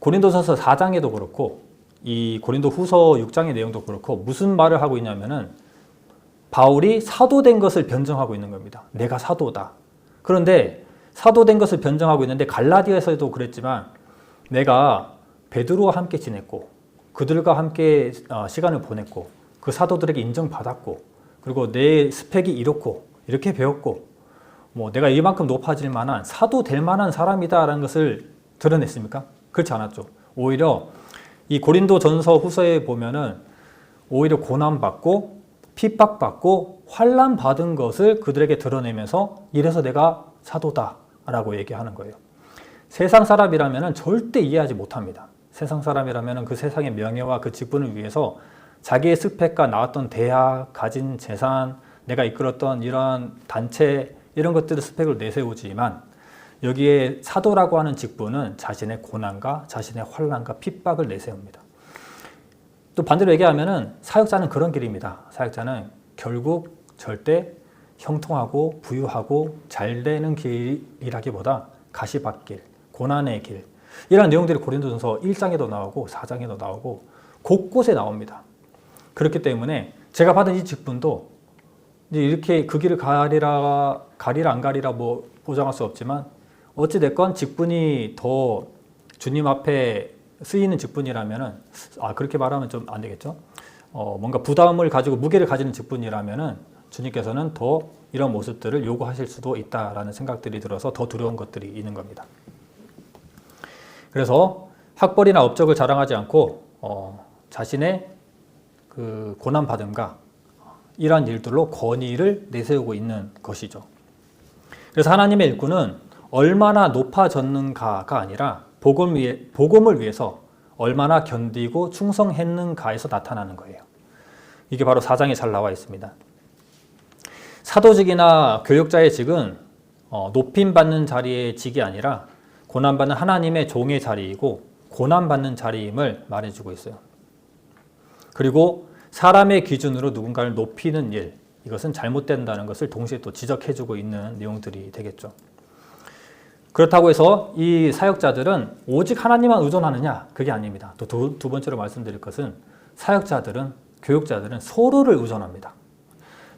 고린도전서 4장에도 그렇고 이 고린도 후서 6장의 내용도 그렇고 무슨 말을 하고 있냐면은 바울이 사도된 것을 변증하고 있는 겁니다. 내가 사도다. 그런데 사도된 것을 변증하고 있는데 갈라디아에서도 그랬지만 내가 베드로와 함께 지냈고 그들과 함께 시간을 보냈고 그 사도들에게 인정받았고 그리고 내 스펙이 이렇고 이렇게 배웠고 뭐 내가 이만큼 높아질 만한 사도 될 만한 사람이다라는 것을 드러냈습니까? 그렇지 않았죠. 오히려 이 고린도 전서 후서에 보면은 오히려 고난받고 핍박받고 환난받은 것을 그들에게 드러내면서 이래서 내가 사도다라고 얘기하는 거예요. 세상 사람이라면 절대 이해하지 못합니다. 세상 사람이라면 그 세상의 명예와 그 직분을 위해서 자기의 스펙과 나왔던 대학, 가진 재산, 내가 이끌었던 이러한 단체 이런 것들의 스펙을 내세우지만 여기에 사도라고 하는 직분은 자신의 고난과 자신의 환난과 핍박을 내세웁니다. 또 반대로 얘기하면 사역자는 그런 길입니다. 사역자는 결국 절대 형통하고 부유하고 잘 되는 길이라기보다 가시밭길, 고난의 길 이런 내용들이 고린도전서 1장에도 나오고 4장에도 나오고 곳곳에 나옵니다. 그렇기 때문에 제가 받은 이 직분도 이제 이렇게 그 길을 가리라 안 가리라 뭐 보장할 수 없지만 어찌됐건 직분이 더 주님 앞에 쓰이는 직분이라면은 그렇게 말하면 좀 안 되겠죠. 뭔가 부담을 가지고 무게를 가지는 직분이라면은 주님께서는 더 이런 모습들을 요구하실 수도 있다라는 생각들이 들어서 더 두려운 것들이 있는 겁니다. 그래서 학벌이나 업적을 자랑하지 않고 자신의 그 고난받음과 이러한 일들로 권위를 내세우고 있는 것이죠. 그래서 하나님의 일꾼은 얼마나 높아졌는가가 아니라 복음을 위해서 얼마나 견디고 충성했는가에서 나타나는 거예요. 이게 바로 4장에 잘 나와 있습니다. 사도직이나 교육자의 직은 높임받는 자리의 직이 아니라 고난받는 하나님의 종의 자리이고 고난받는 자리임을 말해주고 있어요. 그리고 사람의 기준으로 누군가를 높이는 일, 이것은 잘못된다는 것을 동시에 또 지적해주고 있는 내용들이 되겠죠. 그렇다고 해서 이 사역자들은 오직 하나님만 의존하느냐? 그게 아닙니다. 또 두 번째로 말씀드릴 것은 사역자들은, 교육자들은 서로를 의존합니다.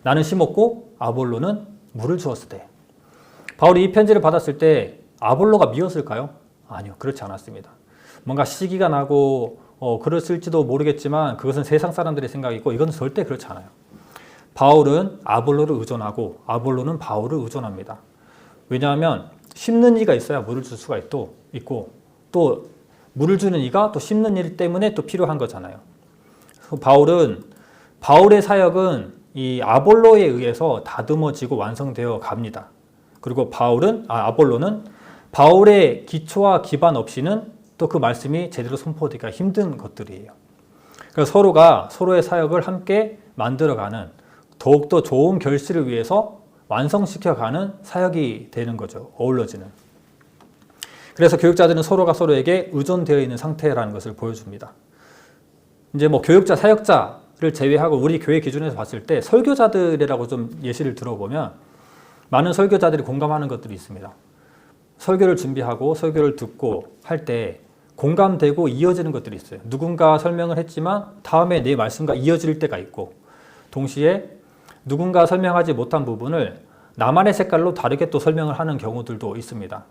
나는 심었고 아볼로는 물을 주었을 때. 바울이 이 편지를 받았을 때 아볼로가 미웠을까요? 아니요, 그렇지 않았습니다. 뭔가 시기가 나고 그랬을지도 모르겠지만 그것은 세상 사람들의 생각이고 이건 절대 그렇지 않아요. 바울은 아볼로를 의존하고 아볼로는 바울을 의존합니다. 왜냐하면 심는 이가 있어야 물을 줄 수가 있고 또 물을 주는 이가 또 심는 일 때문에 또 필요한 거잖아요. 바울의 사역은 이 아볼로에 의해서 다듬어지고 완성되어 갑니다. 그리고 아볼로는 바울의 기초와 기반 없이는 또 그 말씀이 제대로 선포되기가 힘든 것들이에요. 그래서 서로가 서로의 사역을 함께 만들어가는 더욱더 좋은 결실을 위해서 완성시켜가는 사역이 되는 거죠. 어우러지는. 그래서 교육자들은 서로가 서로에게 의존되어 있는 상태라는 것을 보여줍니다. 이제 교육자, 사역자를 제외하고 우리 교회 기준에서 봤을 때 설교자들이라고 좀 예시를 들어보면 많은 설교자들이 공감하는 것들이 있습니다. 설교를 준비하고 설교를 듣고 할 때 공감되고 이어지는 것들이 있어요. 누군가 설명을 했지만 다음에 내 말씀과 이어질 때가 있고 동시에 누군가 설명하지 못한 부분을 나만의 색깔로 다르게 또 설명을 하는 경우들도 있습니다.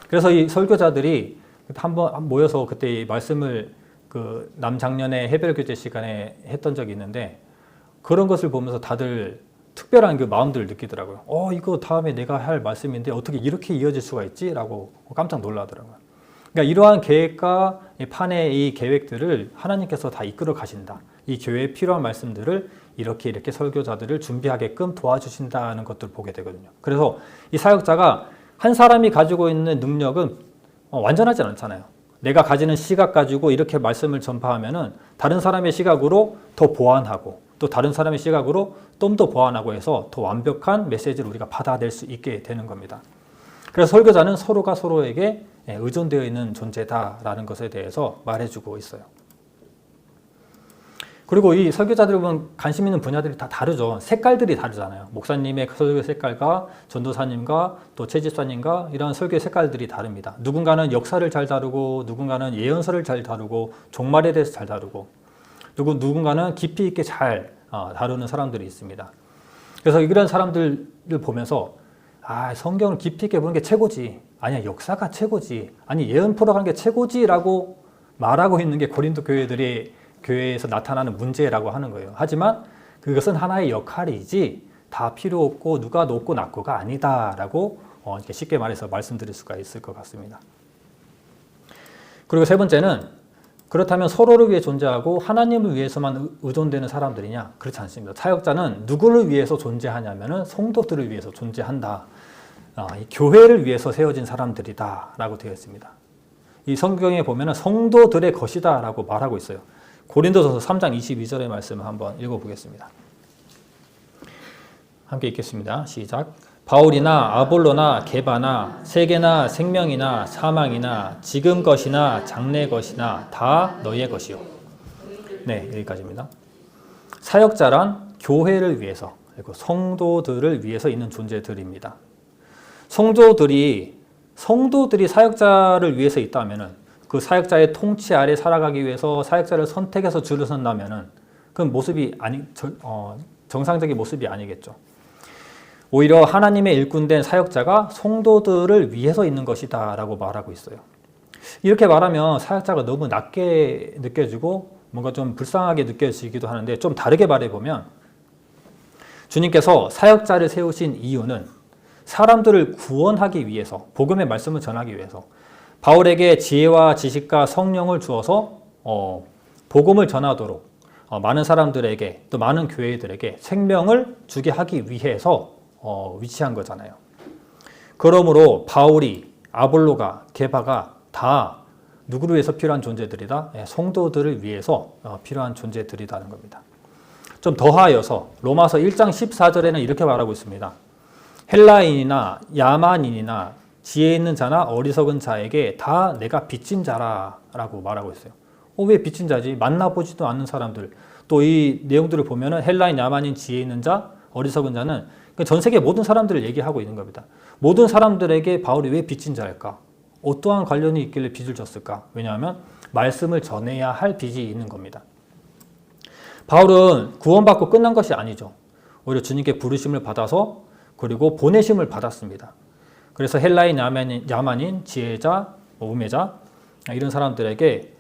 그래서 이 설교자들이 한번 모여서 그때 이 말씀을 그 남작년에 해별교제 시간에 했던 적이 있는데 그런 것을 보면서 다들 특별한 그 마음들을 느끼더라고요. 이거 다음에 내가 할 말씀인데 어떻게 이렇게 이어질 수가 있지? 라고 깜짝 놀라더라고요. 그러니까 이러한 계획과 판의 이 계획들을 하나님께서 다 이끌어 가신다. 이 교회에 필요한 말씀들을 이렇게 설교자들을 준비하게끔 도와주신다는 것들을 보게 되거든요. 그래서 이 사역자가 한 사람이 가지고 있는 능력은 완전하지 않잖아요. 내가 가지는 시각 가지고 이렇게 말씀을 전파하면은 다른 사람의 시각으로 더 보완하고 또 다른 사람의 시각으로 좀 더 보완하고 해서 더 완벽한 메시지를 우리가 받아낼 수 있게 되는 겁니다. 그래서 설교자는 서로가 서로에게 의존되어 있는 존재다라는 것에 대해서 말해주고 있어요. 그리고 이 설교자들 보면 관심 있는 분야들이 다 다르죠. 색깔들이 다르잖아요. 목사님의 설교 색깔과 전도사님과 또 채집사님과 이런 설교의 색깔들이 다릅니다. 누군가는 역사를 잘 다루고 누군가는 예언서를 잘 다루고 종말에 대해서 잘 다루고 누군가는 깊이 있게 잘 다루는 사람들이 있습니다. 그래서 이런 사람들을 보면서 성경을 깊이 있게 보는 게 최고지. 아니야, 역사가 최고지. 아니, 예언 풀어가는 게 최고지 라고 말하고 있는 게 고린도 교회에서 나타나는 문제라고 하는 거예요. 하지만 그것은 하나의 역할이지 다 필요 없고 누가 높고 낮고가 아니다라고 이렇게 쉽게 말해서 말씀드릴 수가 있을 것 같습니다. 그리고 세 번째는 그렇다면 서로를 위해 존재하고 하나님을 위해서만 의존되는 사람들이냐? 그렇지 않습니다. 사역자는 누구를 위해서 존재하냐면은 성도들을 위해서 존재한다. 이 교회를 위해서 세워진 사람들이다 라고 되어 있습니다. 이 성경에 보면은 성도들의 것이다 라고 말하고 있어요. 고린도전서 3장 22절의 말씀을 한번 읽어보겠습니다. 함께 읽겠습니다. 시작. 바울이나 아볼로나 게바나 세계나 생명이나 사망이나 지금 것이나 장래 것이나 다 너희의 것이요. 네, 여기까지입니다. 사역자란 교회를 위해서 그리고 성도들을 위해서 있는 존재들입니다. 성도들이 사역자를 위해서 있다면은 그 사역자의 통치 아래 살아가기 위해서 사역자를 선택해서 줄을 선다면은 그건 모습이 정상적인 모습이 아니겠죠. 오히려 하나님의 일꾼된 사역자가 성도들을 위해서 있는 것이다 라고 말하고 있어요. 이렇게 말하면 사역자가 너무 낮게 느껴지고 뭔가 좀 불쌍하게 느껴지기도 하는데 좀 다르게 말해보면 주님께서 사역자를 세우신 이유는 사람들을 구원하기 위해서 복음의 말씀을 전하기 위해서 바울에게 지혜와 지식과 성령을 주어서 복음을 전하도록 많은 사람들에게 또 많은 교회들에게 생명을 주게 하기 위해서 위치한 거잖아요. 그러므로 바울이, 아볼로가, 게바가 다 누구를 위해서 필요한 존재들이다? 성도들을 위해서 필요한 존재들이라는 겁니다. 좀 더하여서 로마서 1장 14절에는 이렇게 말하고 있습니다. 헬라인이나 야만인이나 지혜 있는 자나 어리석은 자에게 다 내가 빚진 자라라고 말하고 있어요. 왜 빚진 자지? 만나보지도 않는 사람들. 또 이 내용들을 보면은 헬라인, 야만인, 지혜 있는 자, 어리석은 자는 전 세계 모든 사람들을 얘기하고 있는 겁니다. 모든 사람들에게 바울이 왜 빚진 자일까? 어떠한 관련이 있길래 빚을 졌을까? 왜냐하면 말씀을 전해야 할 빚이 있는 겁니다. 바울은 구원받고 끝난 것이 아니죠. 오히려 주님께 부르심을 받아서 그리고 보내심을 받았습니다. 그래서 헬라인, 야만인, 지혜자, 우매자 이런 사람들에게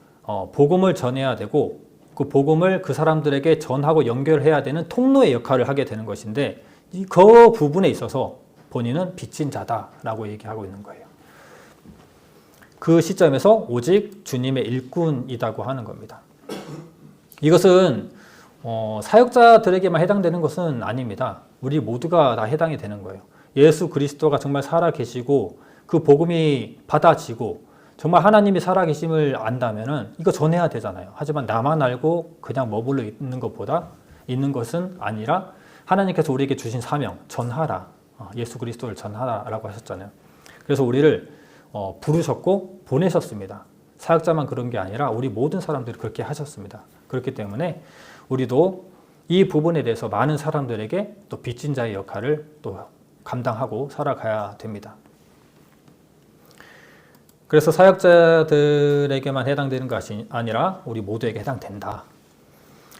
복음을 전해야 되고 그 복음을 그 사람들에게 전하고 연결해야 되는 통로의 역할을 하게 되는 것인데 그 부분에 있어서 본인은 빚진 자다라고 얘기하고 있는 거예요. 그 시점에서 오직 주님의 일꾼이라고 하는 겁니다. 이것은 사역자들에게만 해당되는 것은 아닙니다. 우리 모두가 다 해당이 되는 거예요. 예수 그리스도가 정말 살아계시고 그 복음이 받아지고 정말 하나님이 살아계심을 안다면은 이거 전해야 되잖아요. 하지만 나만 알고 그냥 머물러 있는 것보다 있는 것은 아니라 하나님께서 우리에게 주신 사명, 전하라. 예수 그리스도를 전하라라고 하셨잖아요. 그래서 우리를 부르셨고 보내셨습니다. 사역자만 그런 게 아니라 우리 모든 사람들이 그렇게 하셨습니다. 그렇기 때문에 우리도 이 부분에 대해서 많은 사람들에게 또 빚진 자의 역할을 또 감당하고 살아가야 됩니다. 그래서 사역자들에게만 해당되는 것이 아니라 우리 모두에게 해당된다.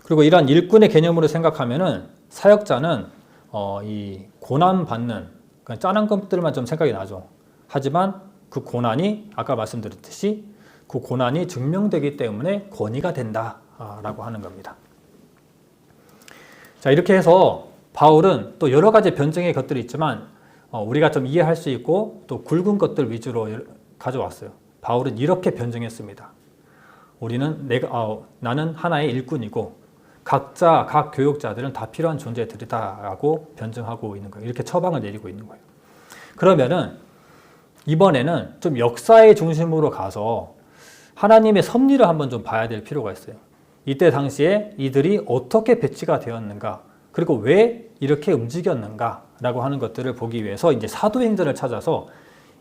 그리고 이러한 일꾼의 개념으로 생각하면은 사역자는 이 고난받는 짠한 것들만 좀 생각이 나죠. 하지만 그 고난이 아까 말씀드렸듯이 그 고난이 증명되기 때문에 권위가 된다라고 하는 겁니다. 자, 이렇게 해서 바울은 또 여러 가지 변증의 것들이 있지만 우리가 좀 이해할 수 있고 또 굵은 것들 위주로 가져왔어요. 바울은 이렇게 변증했습니다. 나는 하나의 일꾼이고 각자 각 교육자들은 다 필요한 존재들이다라고 변증하고 있는 거예요. 이렇게 처방을 내리고 있는 거예요. 그러면은 이번에는 좀 역사의 중심으로 가서 하나님의 섭리를 한번 좀 봐야 될 필요가 있어요. 이때 당시에 이들이 어떻게 배치가 되었는가, 그리고 왜 이렇게 움직였는가라고 하는 것들을 보기 위해서 이제 사도행전을 찾아서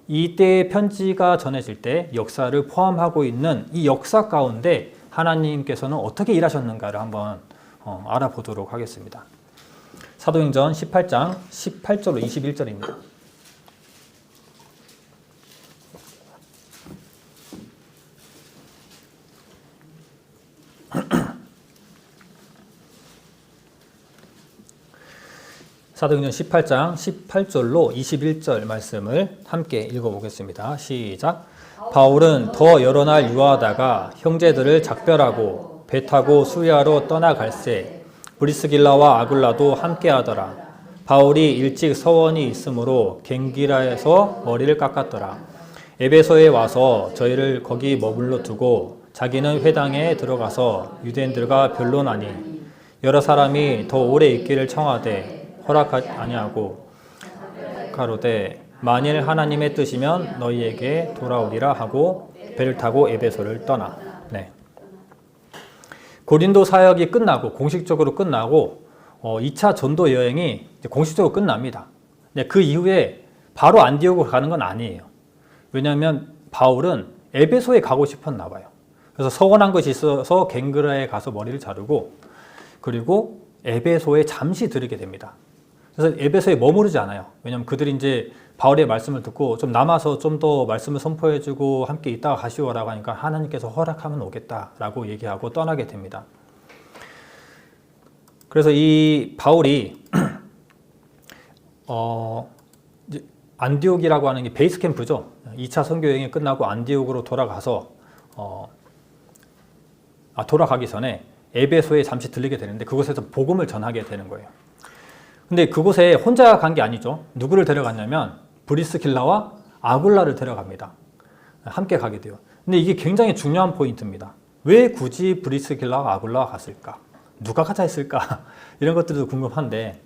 이때의 편지가 전해질 때 역사를 포함하고 있는 이 역사 가운데 하나님께서는 어떻게 일하셨는가를 한번 알아보도록 하겠습니다. 사도행전 18장 18절로 21절입니다. 사도행전 18장 18절로 21절 말씀을 함께 읽어보겠습니다. 시작. 바울은 더 여러 날 유하다가 형제들을 작별하고 배 타고 수리아로 떠나갈새 브리스길라와 아굴라도 함께하더라. 바울이 일찍 서원이 있으므로 갱기라에서 머리를 깎았더라. 에베소에 와서 저희를 거기 머물러 두고 자기는 회당에 들어가서 유대인들과 변론하니 여러 사람이 더 오래 있기를 청하되 허락하지 아니하고 가로되 만일 하나님의 뜻이면 너희에게 돌아오리라 하고 배를 타고 에베소를 떠나. 네. 고린도 사역이 끝나고 공식적으로 끝나고 2차 전도 여행이 공식적으로 끝납니다. 네, 그 이후에 바로 안디옥으로 가는 건 아니에요. 왜냐하면 바울은 에베소에 가고 싶었나 봐요. 그래서 서원한 것이 있어서 갱그라에 가서 머리를 자르고 그리고 에베소에 잠시 들으게 됩니다. 그래서 에베소에 머무르지 않아요. 왜냐하면 그들이 이제 바울의 말씀을 듣고 좀 남아서 좀 더 말씀을 선포해주고 함께 있다가 가시오라고 하니까 하나님께서 허락하면 오겠다라고 얘기하고 떠나게 됩니다. 그래서 이 바울이 이제 안디옥이라고 하는 게 베이스 캠프죠. 2차 선교 여행이 끝나고 안디옥으로 돌아가서 돌아가기 전에 에베소에 잠시 들리게 되는데 그곳에서 복음을 전하게 되는 거예요. 근데 그곳에 혼자 간 게 아니죠. 누구를 데려갔냐면 브리스길라와 아굴라를 데려갑니다. 함께 가게 돼요. 근데 이게 굉장히 중요한 포인트입니다. 왜 굳이 브리스길라와 아굴라가 갔을까? 누가 가자 했을까? 이런 것들도 궁금한데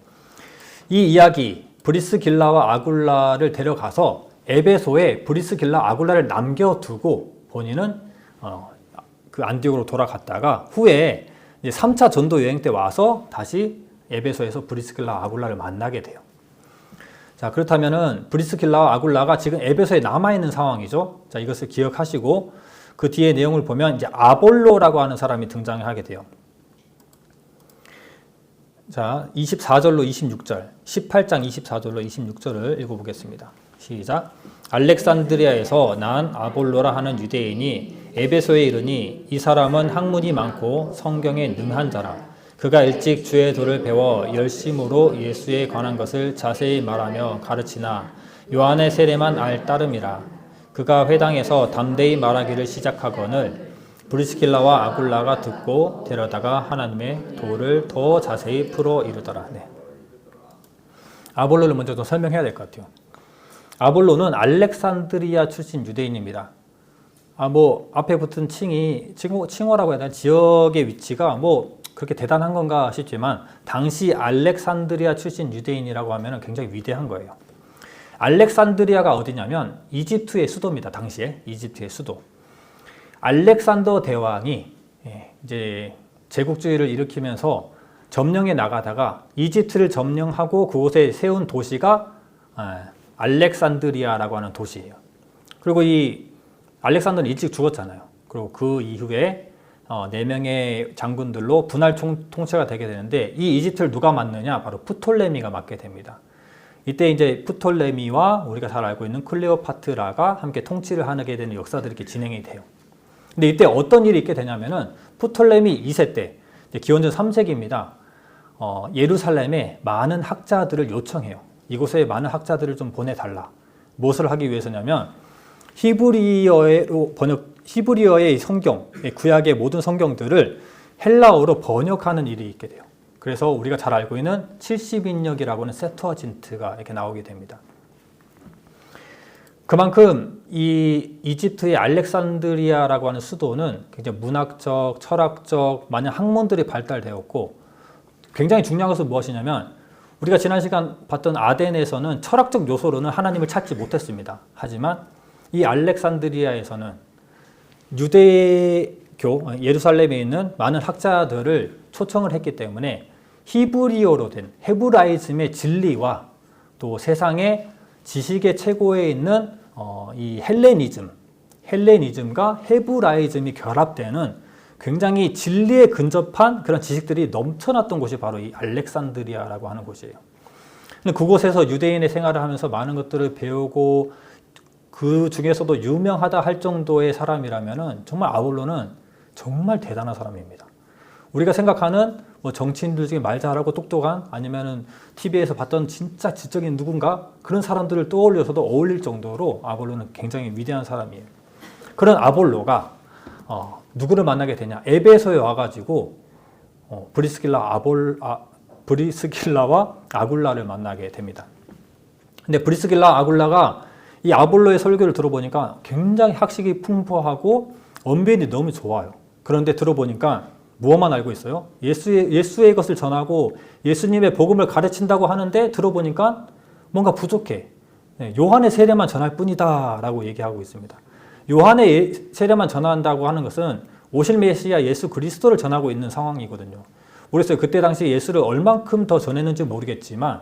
이 이야기 브리스길라와 아굴라를 데려가서 에베소에 브리스길라 아굴라를 남겨두고 본인은 그 안디옥으로 돌아갔다가 후에 이제 3차 전도 여행 때 와서 다시 에베소에서 브리스길라 아굴라를 만나게 돼요. 자, 그렇다면은 브리스길라와 아굴라가 지금 에베소에 남아있는 상황이죠. 자, 이것을 기억하시고 그 뒤에 내용을 보면 이제 아볼로라고 하는 사람이 등장하게 돼요. 자, 24절로 26절, 18장 24절로 26절을 읽어보겠습니다. 시작. 알렉산드리아에서 난 아볼로라 하는 유대인이 에베소에 이르니 이 사람은 학문이 많고 성경에 능한 자라. 그가 일찍 주의 도를 배워 열심으로 예수에 관한 것을 자세히 말하며 가르치나 요한의 세례만 알 따름이라. 그가 회당에서 담대히 말하기를 시작하거늘 브리스길라와 아굴라가 듣고 데려다가 하나님의 도를 더 자세히 풀어 이르더라. 네. 아볼로를 먼저 좀 설명해야 될 것 같아요. 아볼로는 알렉산드리아 출신 유대인입니다. 앞에 붙은 칭호라고 해야 되나? 지역의 위치가 그렇게 대단한 건가 싶지만, 당시 알렉산드리아 출신 유대인이라고 하면 굉장히 위대한 거예요. 알렉산드리아가 어디냐면, 이집트의 수도입니다. 당시에. 이집트의 수도. 알렉산더 대왕이 이제 제국주의를 일으키면서 점령해 나가다가 이집트를 점령하고 그곳에 세운 도시가 알렉산드리아라고 하는 도시예요. 그리고 이 알렉산더는 일찍 죽었잖아요. 그리고 그 이후에 4명의 장군들로 분할 통치가 되게 되는데, 이 이집트를 누가 맡느냐? 바로 프톨레미가 맡게 됩니다. 이때 이제 프톨레미와 우리가 잘 알고 있는 클레오파트라가 함께 통치를 하게 되는 역사들이 이렇게 진행이 돼요. 근데 이때 어떤 일이 있게 되냐면은 프톨레미 2세 때, 기원전 3세기입니다. 예루살렘에 많은 학자들을 요청해요. 이곳에 많은 학자들을 좀 보내달라. 무엇을 하기 위해서냐면, 히브리어의 성경, 구약의 모든 성경들을 헬라어로 번역하는 일이 있게 돼요. 그래서 우리가 잘 알고 있는 70인역이라고 하는 세투아진트가 이렇게 나오게 됩니다. 그만큼 이 이집트의 알렉산드리아라고 하는 수도는 굉장히 문학적, 철학적 많은 학문들이 발달되었고, 굉장히 중요한 것은 무엇이냐면, 우리가 지난 시간 봤던 아덴에서는 철학적 요소로는 하나님을 찾지 못했습니다. 하지만 이 알렉산드리아에서는 유대교, 예루살렘에 있는 많은 학자들을 초청을 했기 때문에 히브리어로 된 헤브라이즘의 진리와 또 세상의 지식의 최고에 있는 이 헬레니즘과 헤브라이즘이 결합되는 굉장히 진리에 근접한 그런 지식들이 넘쳐났던 곳이 바로 이 알렉산드리아라고 하는 곳이에요. 근데 그곳에서 유대인의 생활을 하면서 많은 것들을 배우고, 그 중에서도 유명하다 할 정도의 사람이라면 정말 아볼로는 정말 대단한 사람입니다. 우리가 생각하는 정치인들 중에 말 잘하고 똑똑한, 아니면은 TV에서 봤던 진짜 지적인 누군가, 그런 사람들을 떠올려서도 어울릴 정도로 아볼로는 굉장히 위대한 사람이에요. 그런 아볼로가 누구를 만나게 되냐? 에베소에 와가지고 브리스길라와 아굴라를 만나게 됩니다. 근데 브리스길라 아굴라가 이 아볼로의 설교를 들어보니까 굉장히 학식이 풍부하고 언변이 너무 좋아요. 그런데 들어보니까 무엇만 알고 있어요? 예수의 것을 전하고 예수님의 복음을 가르친다고 하는데 들어보니까 뭔가 부족해. 요한의 세례만 전할 뿐이다 라고 얘기하고 있습니다. 요한의 세례만 전한다고 하는 것은 오실 메시아 예수 그리스도를 전하고 있는 상황이거든요. 모르겠어요. 그때 당시 예수를 얼만큼 더 전했는지 모르겠지만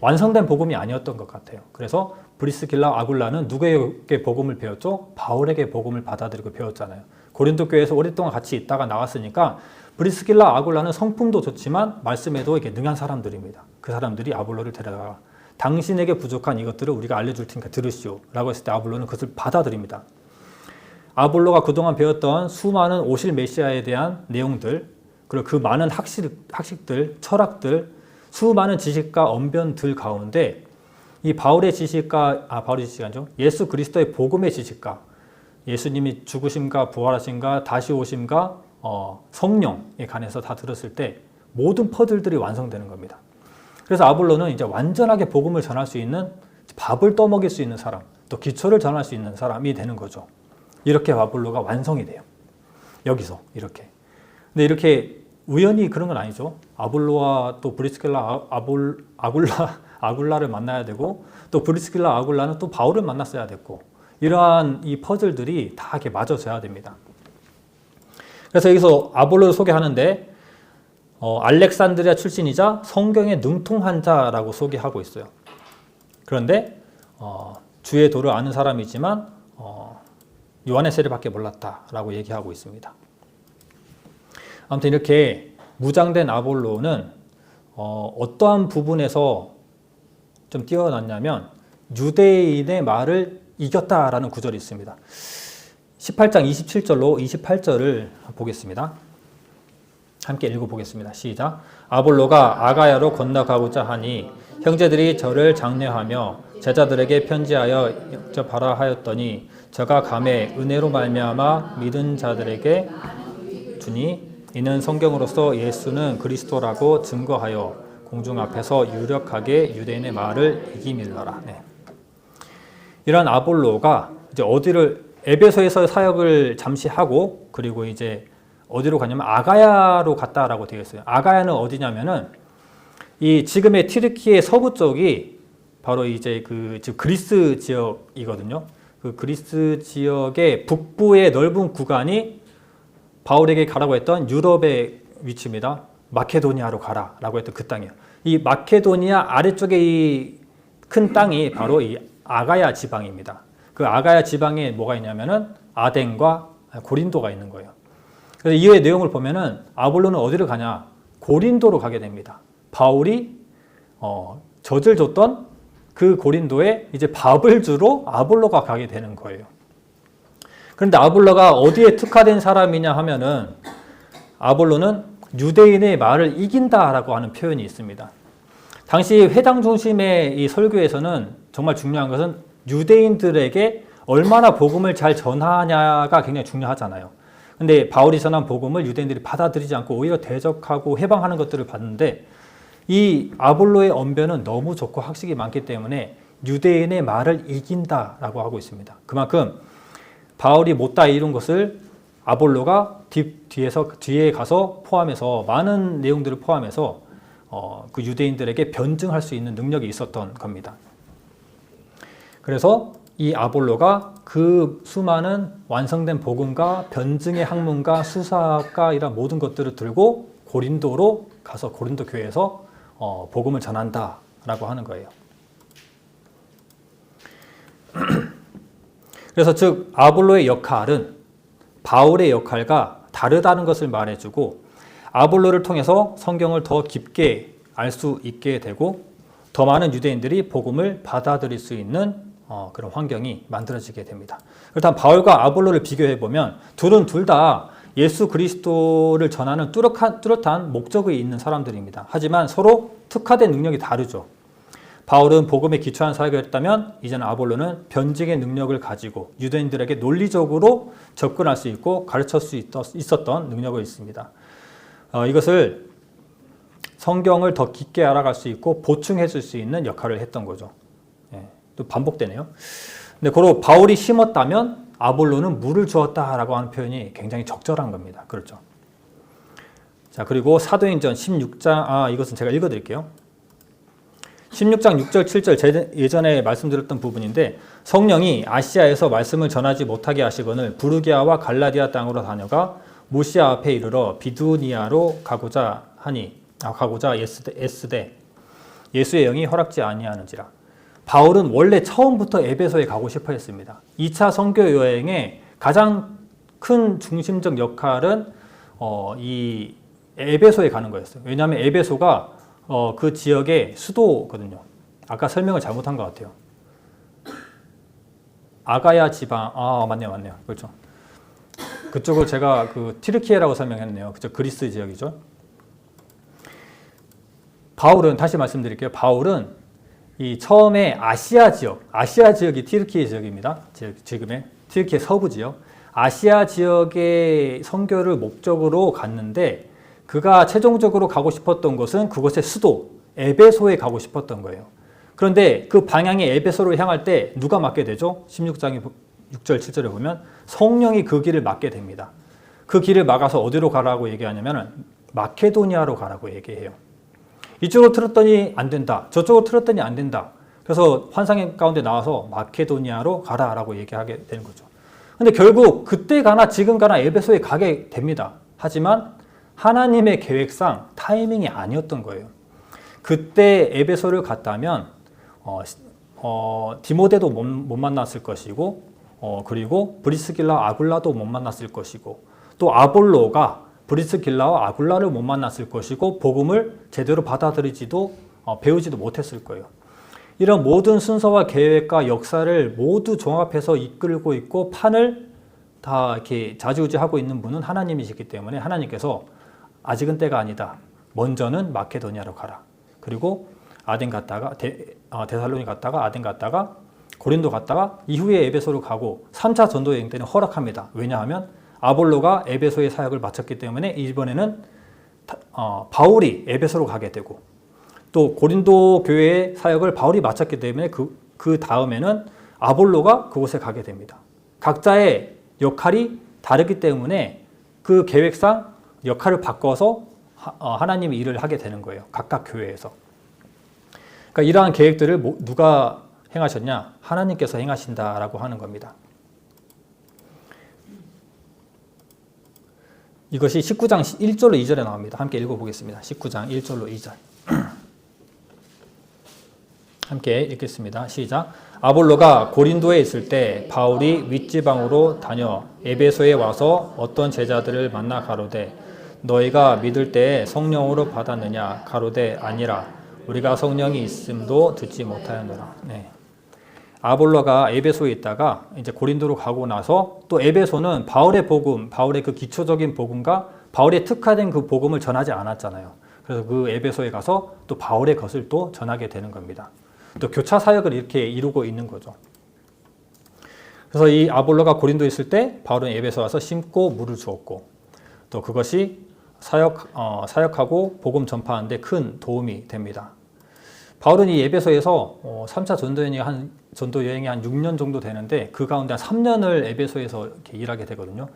완성된 복음이 아니었던 것 같아요. 그래서 브리스길라 아굴라는 누구에게 복음을 배웠죠? 바울에게 복음을 받아들이고 배웠잖아요. 고린도 교회에서 오랫동안 같이 있다가 나왔으니까 브리스길라 아굴라는 성품도 좋지만 말씀에도 이렇게 능한 사람들입니다. 그 사람들이 아볼로를 데려다가 당신에게 부족한 이것들을 우리가 알려줄 테니까 들으시오 라고 했을 때 아볼로는 그것을 받아들입니다. 아볼로가 그동안 배웠던 수많은 오실 메시아에 대한 내용들, 그리고 그 많은 학식들, 철학들, 수많은 지식과 언변들 가운데 이 바울의 지식과 예수 그리스도의 복음의 지식과 예수님이 죽으심과 부활하심과 다시 오심과 성령에 관해서 다 들었을 때 모든 퍼즐들이 완성되는 겁니다. 그래서 아볼로는 이제 완전하게 복음을 전할 수 있는, 밥을 떠먹일 수 있는 사람, 또 기초를 전할 수 있는 사람이 되는 거죠. 이렇게 아볼로가 완성이 돼요. 여기서 이렇게. 근데 이렇게 우연히 그런 건 아니죠. 아볼로와 또 브리스길라 아굴라를 만나야 되고, 또 브리스길라 아굴라는 또 바울을 만났어야 됐고, 이러한 이 퍼즐들이 다 이렇게 맞아져야 됩니다. 그래서 여기서 아볼로를 소개하는데 알렉산드리아 출신이자 성경에 능통한 자라고 소개하고 있어요. 그런데 주의 도를 아는 사람이지만 요한의 세례밖에 몰랐다라고 얘기하고 있습니다. 아무튼 이렇게 무장된 아볼로는 어떠한 부분에서 좀 뛰어났냐면 유대인의 말을 이겼다라는 구절이 있습니다. 18장 27절로 28절을 보겠습니다. 함께 읽어보겠습니다. 시작. 아볼로가 아가야로 건너가고자 하니 형제들이 저를 장려하며 제자들에게 편지하여 영접하라 하였더니 저가 감에 은혜로 말미암아 믿은 자들에게 주니 이는 성경으로서 예수는 그리스도라고 증거하여 공중 앞에서 유력하게 유대인의 말을 이기밀러라. 네. 이런 아볼로가 이제 에베소에서 사역을 잠시 하고, 그리고 이제 어디로 가냐면 아가야로 갔다라고 되어 있어요. 아가야는 어디냐면은 이 지금의 튀르키예 서부 쪽이 바로 이제 지금 그리스 지역이거든요. 그 그리스 지역의 북부의 넓은 구간이 바울에게 가라고 했던 유럽의 위치입니다. 마케도니아로 가라라고 했던 그 땅이에요. 이 마케도니아 아래쪽에 이 큰 땅이 바로 이 아가야 지방입니다. 그 아가야 지방에 뭐가 있냐면은 아덴과 고린도가 있는 거예요. 그래서 이후의 내용을 보면은 아볼로는 어디를 가냐? 고린도로 가게 됩니다. 바울이 젖을 줬던 그 고린도에 이제 밥을 주러 아볼로가 가게 되는 거예요. 그런데 아볼로가 어디에 특화된 사람이냐 하면은 아볼로는 유대인의 말을 이긴다라고 하는 표현이 있습니다. 당시 회당 중심의 이 설교에서는 정말 중요한 것은 유대인들에게 얼마나 복음을 잘 전하냐가 굉장히 중요하잖아요. 근데 바울이 전한 복음을 유대인들이 받아들이지 않고 오히려 대적하고 해방하는 것들을 봤는데, 이 아볼로의 언변은 너무 좋고 학식이 많기 때문에 유대인의 말을 이긴다라고 하고 있습니다. 그만큼 바울이 못다 이룬 것을 아볼로가 뒤에 가서 포함해서 많은 내용들을 포함해서 그 유대인들에게 변증할 수 있는 능력이 있었던 겁니다. 그래서 이 아볼로가 그 수많은 완성된 복음과 변증의 학문과 수사학과 이런 모든 것들을 들고 고린도로 가서 고린도 교회에서 복음을 전한다라고 하는 거예요. 그래서 즉 아볼로의 역할은 바울의 역할과 다르다는 것을 말해주고, 아볼로를 통해서 성경을 더 깊게 알 수 있게 되고 더 많은 유대인들이 복음을 받아들일 수 있는 그런 환경이 만들어지게 됩니다. 그렇다면 바울과 아볼로를 비교해 보면 둘은 둘 다 예수 그리스도를 전하는 뚜렷한 목적이 있는 사람들입니다. 하지만 서로 특화된 능력이 다르죠. 바울은 복음에 기초한 사역을 했다면 이제는 아볼로는 변증의 능력을 가지고 유대인들에게 논리적으로 접근할 수 있고 가르칠 수 있었던 능력이 있습니다. 이것을 성경을 더 깊게 알아갈 수 있고 보충해 줄 수 있는 역할을 했던 거죠. 또 반복되네요. 근데 고로 바울이 심었다면 아볼로는 물을 주었다라고 하는 표현이 굉장히 적절한 겁니다. 그렇죠. 자, 그리고 사도행전 16장, 이것은 제가 읽어드릴게요. 16장 6절, 7절 예전에 말씀드렸던 부분인데, 성령이 아시아에서 말씀을 전하지 못하게 하시거늘 부르기아와 갈라디아 땅으로 다녀가 무시아 앞에 이르러 비두니아로 가고자 에스대 예수의 영이 허락지 아니하는지라. 바울은 원래 처음부터 에베소에 가고 싶어 했습니다. 2차 선교 여행의 가장 큰 중심적 역할은 이 에베소에 가는 거였어요. 왜냐하면 에베소가 그 지역의 수도거든요. 아까 설명을 잘못한 것 같아요. 아가야 지방, 맞네요. 그렇죠. 그쪽을 제가 튀르키예라고 설명했네요. 그죠? 그리스 지역이죠. 바울은, 다시 말씀드릴게요. 바울은 이 처음에 아시아 지역이 튀르키예 지역입니다. 지금의 튀르키예 서부 지역. 아시아 지역의 선교를 목적으로 갔는데, 그가 최종적으로 가고 싶었던 곳은 그곳의 수도 에베소에 가고 싶었던 거예요. 그런데 그 방향이 에베소로 향할 때 누가 맡게 되죠? 16장 6절 7절에 보면 성령이 그 길을 맡게 됩니다. 그 길을 막아서 어디로 가라고 얘기하냐면 마케도니아로 가라고 얘기해요. 이쪽으로 틀었더니 안 된다. 저쪽으로 틀었더니 안 된다. 그래서 환상 가운데 나와서 마케도니아로 가라라고 얘기하게 되는 거죠. 근데 결국 그때 가나 지금 가나 에베소에 가게 됩니다. 하지만 하나님의 계획상 타이밍이 아니었던 거예요. 그때 에베소를 갔다면 디모데도 못 만났을 것이고 그리고 브리스길라 아굴라도 못 만났을 것이고 또 아볼로가 브리스길라와 아굴라를 못 만났을 것이고 복음을 제대로 받아들이지도 배우지도 못했을 거예요. 이런 모든 순서와 계획과 역사를 모두 종합해서 이끌고 있고 판을 다 이렇게 좌지우지하고 있는 분은 하나님이시기 때문에 하나님께서 아직은 때가 아니다. 먼저는 마케도니아로 가라. 그리고 아덴 갔다가 데살로니 갔다가 아덴 갔다가 고린도 갔다가 이후에 에베소로 가고 3차 전도 여행 때는 허락합니다. 왜냐하면 아볼로가 에베소의 사역을 마쳤기 때문에 이번에는 바울이 에베소로 가게 되고 또 고린도 교회의 사역을 바울이 마쳤기 때문에 그 다음에는 아볼로가 그곳에 가게 됩니다. 각자의 역할이 다르기 때문에 그 계획상 역할을 바꿔서 하나님이 일을 하게 되는 거예요. 각각 교회에서. 그러니까 이러한 계획들을 누가 행하셨냐? 하나님께서 행하신다라고 하는 겁니다. 이것이 19장 1절로 2절에 나옵니다. 함께 읽어보겠습니다. 19장 1절로 2절. 함께 읽겠습니다. 시작. 아볼로가 고린도에 있을 때 바울이 윗지방으로 다녀 에베소에 와서 어떤 제자들을 만나 가로되 너희가 믿을 때 성령으로 받았느냐? 가로되 아니라 우리가 성령이 있음도 듣지 못하였노라. 네. 아볼로가 에베소에 있다가 이제 고린도로 가고 나서 또 에베소는 바울의 복음, 바울의 그 기초적인 복음과 바울의 특화된 그 복음을 전하지 않았잖아요. 그래서 그 에베소에 가서 또 바울의 것을 또 전하게 되는 겁니다. 또 교차 사역을 이렇게 이루고 있는 거죠. 그래서 이 아볼로가 고린도에 있을 때 바울은 에베소 와서 심고 물을 주었고 또 그것이 사역하고 복음 전파하는 데 큰 도움이 됩니다. 바울은 이 에베소에서 3차 전도 여행이 한 6년 정도 되는데 그 가운데 한 3년을 에베소에서 이렇게 일하게 되거든요.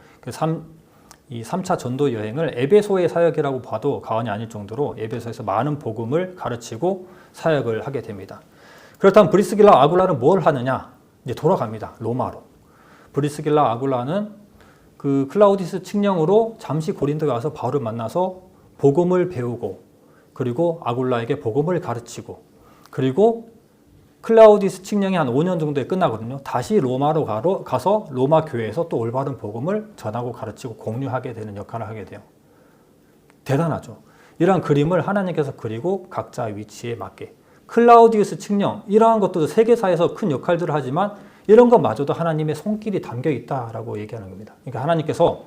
이 3차 전도 여행을 에베소의 사역이라고 봐도 과언이 아닐 정도로 에베소에서 많은 복음을 가르치고 사역을 하게 됩니다. 그렇다면 브리스길라 아굴라는 뭘 하느냐? 이제 돌아갑니다. 로마로. 브리스길라 아굴라는 그 클라우디스 칙령으로 잠시 고린도에 와서 바울을 만나서 복음을 배우고 그리고 아굴라에게 복음을 가르치고 그리고 클라우디스 칙령이 한 5년 정도에 끝나거든요. 다시 로마로 가서 로마 교회에서 또 올바른 복음을 전하고 가르치고 공유하게 되는 역할을 하게 돼요. 대단하죠. 이러한 그림을 하나님께서 그리고 각자 위치에 맞게. 클라우디우스 칙령, 이러한 것도 세계사에서 큰 역할들을 하지만 이런 것마저도 하나님의 손길이 담겨 있다라고 얘기하는 겁니다. 그러니까 하나님께서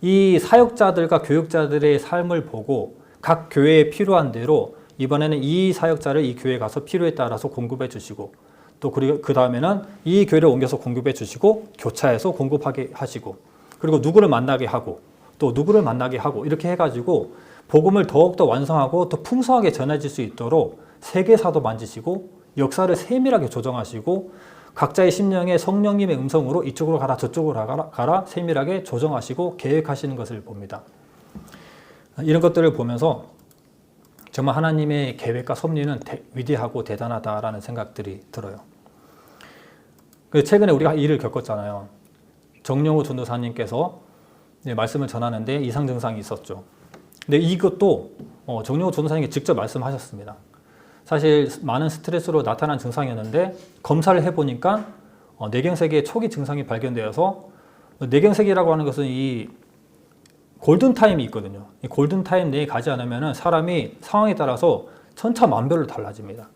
이 사역자들과 교육자들의 삶을 보고 각 교회에 필요한 대로 이번에는 이 사역자를 이 교회에 가서 필요에 따라서 공급해 주시고 또 그리고 그 다음에는 이 교회를 옮겨서 공급해 주시고 교차해서 공급하게 하시고 그리고 누구를 만나게 하고 또 누구를 만나게 하고 이렇게 해가지고 복음을 더욱더 완성하고 더 풍성하게 전해질 수 있도록 세계사도 만지시고 역사를 세밀하게 조정하시고 각자의 심령에 성령님의 음성으로 이쪽으로 가라 저쪽으로 가라 세밀하게 조정하시고 계획하시는 것을 봅니다. 이런 것들을 보면서 정말 하나님의 계획과 섭리는 위대하고 대단하다라는 생각들이 들어요. 최근에 우리가 일을 겪었잖아요. 정영호 전도사님께서 말씀을 전하는데 이상 증상이 있었죠. 근데 이것도 정영호 전도사님이 직접 말씀하셨습니다. 사실 많은 스트레스로 나타난 증상이었는데 검사를 해보니까 뇌경색의 초기 증상이 발견되어서 뇌경색이라고 하는 것은 이 골든타임이 있거든요. 이 골든타임 내에 가지 않으면 사람이 상황에 따라서 천차만별로 달라집니다.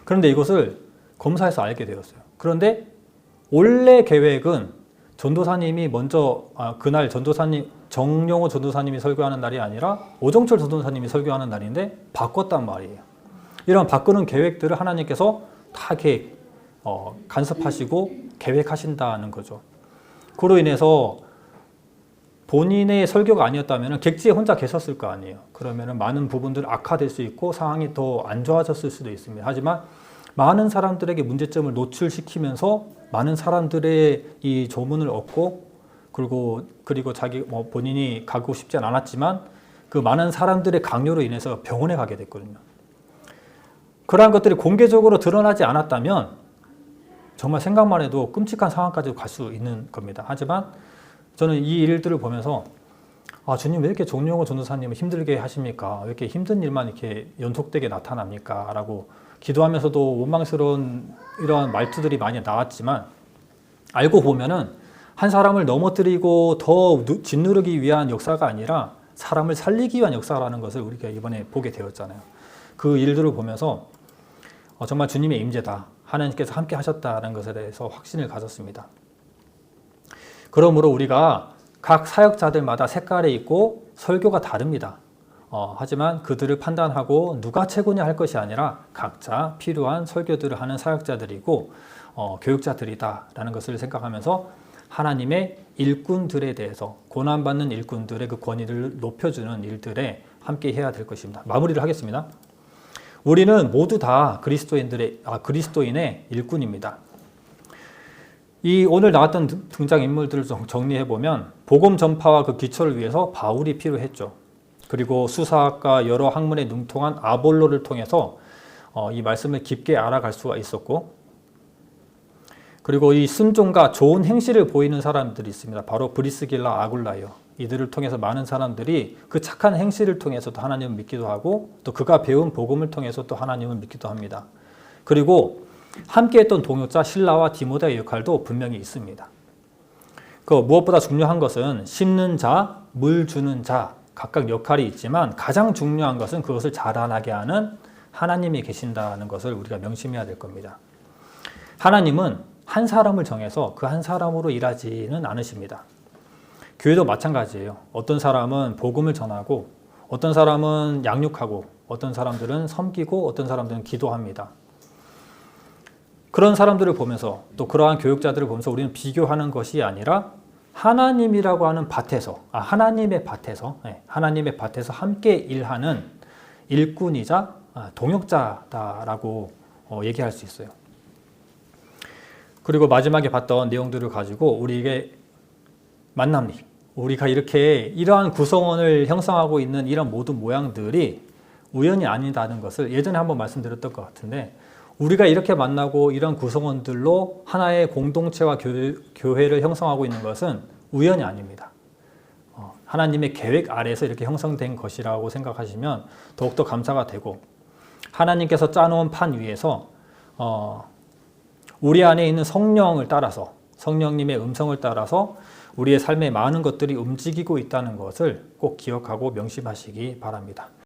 그런데 이것을 검사해서 알게 되었어요. 그런데 원래 계획은 전도사님이 먼저 그날 정영호 전도사님이 설교하는 날이 아니라 오정철 전도사님이 설교하는 날인데 바꿨단 말이에요. 이런 바꾸는 계획들을 하나님께서 다 이렇게 간섭하시고 계획하신다는 거죠. 그로 인해서 본인의 설교가 아니었다면 객지에 혼자 계셨을 거 아니에요. 그러면 많은 부분들 악화될 수 있고 상황이 더 안 좋아졌을 수도 있습니다. 하지만 많은 사람들에게 문제점을 노출시키면서 많은 사람들의 이 조문을 얻고 그리고 자기 본인이 가고 싶지 않았지만 그 많은 사람들의 강요로 인해서 병원에 가게 됐거든요. 그러한 것들이 공개적으로 드러나지 않았다면 정말 생각만 해도 끔찍한 상황까지 갈 수 있는 겁니다. 하지만 저는 이 일들을 보면서 주님 왜 이렇게 정용호 전도사님을 힘들게 하십니까? 왜 이렇게 힘든 일만 이렇게 연속되게 나타납니까? 라고 기도하면서도 원망스러운 이러한 말투들이 많이 나왔지만 알고 보면은 한 사람을 넘어뜨리고 더 짓누르기 위한 역사가 아니라 사람을 살리기 위한 역사라는 것을 우리가 이번에 보게 되었잖아요. 그 일들을 보면서 정말 주님의 임재다. 하나님께서 함께 하셨다는 것에 대해서 확신을 가졌습니다. 그러므로 우리가 각 사역자들마다 색깔이 있고 설교가 다릅니다. 하지만 그들을 판단하고 누가 최고냐 할 것이 아니라 각자 필요한 설교들을 하는 사역자들이고 교육자들이다라는 것을 생각하면서 하나님의 일꾼들에 대해서 고난받는 일꾼들의 그 권위를 높여주는 일들에 함께 해야 될 것입니다. 마무리를 하겠습니다. 우리는 모두 다 그리스도인의 일꾼입니다. 이 오늘 나왔던 등장인물들을 정리해 보면 복음 전파와 그 기초를 위해서 바울이 필요했죠. 그리고 수사학과 여러 학문에 능통한 아볼로를 통해서 이 말씀을 깊게 알아갈 수가 있었고, 그리고 이 순종과 좋은 행실을 보이는 사람들이 있습니다. 바로 브리스길라, 아굴라요. 이들을 통해서 많은 사람들이 그 착한 행실을 통해서도 하나님을 믿기도 하고 또 그가 배운 복음을 통해서 또 하나님을 믿기도 합니다. 그리고 함께했던 동역자 실라와 디모데의 역할도 분명히 있습니다. 무엇보다 중요한 것은 심는 자, 물 주는 자 각각 역할이 있지만 가장 중요한 것은 그것을 자라나게 하는 하나님이 계신다는 것을 우리가 명심해야 될 겁니다. 하나님은 한 사람을 정해서 그 한 사람으로 일하지는 않으십니다. 교회도 마찬가지예요. 어떤 사람은 복음을 전하고 어떤 사람은 양육하고 어떤 사람들은 섬기고 어떤 사람들은 기도합니다. 그런 사람들을 보면서 또 그러한 교육자들을 보면서 우리는 비교하는 것이 아니라 하나님이라고 하는 하나님의 밭에서 함께 일하는 일꾼이자 동역자다라고 얘기할 수 있어요. 그리고 마지막에 봤던 내용들을 가지고 우리에게 만납니다. 우리가 이러한 구성원을 형성하고 있는 이런 모든 모양들이 우연이 아니다는 것을 예전에 한번 말씀드렸던 것 같은데, 우리가 이렇게 만나고 이런 구성원들로 하나의 공동체와 교회를 형성하고 있는 것은 우연이 아닙니다. 하나님의 계획 아래에서 이렇게 형성된 것이라고 생각하시면 더욱더 감사가 되고, 하나님께서 짜놓은 판 위에서 우리 안에 있는 성령을 따라서, 성령님의 음성을 따라서 우리의 삶에 많은 것들이 움직이고 있다는 것을 꼭 기억하고 명심하시기 바랍니다.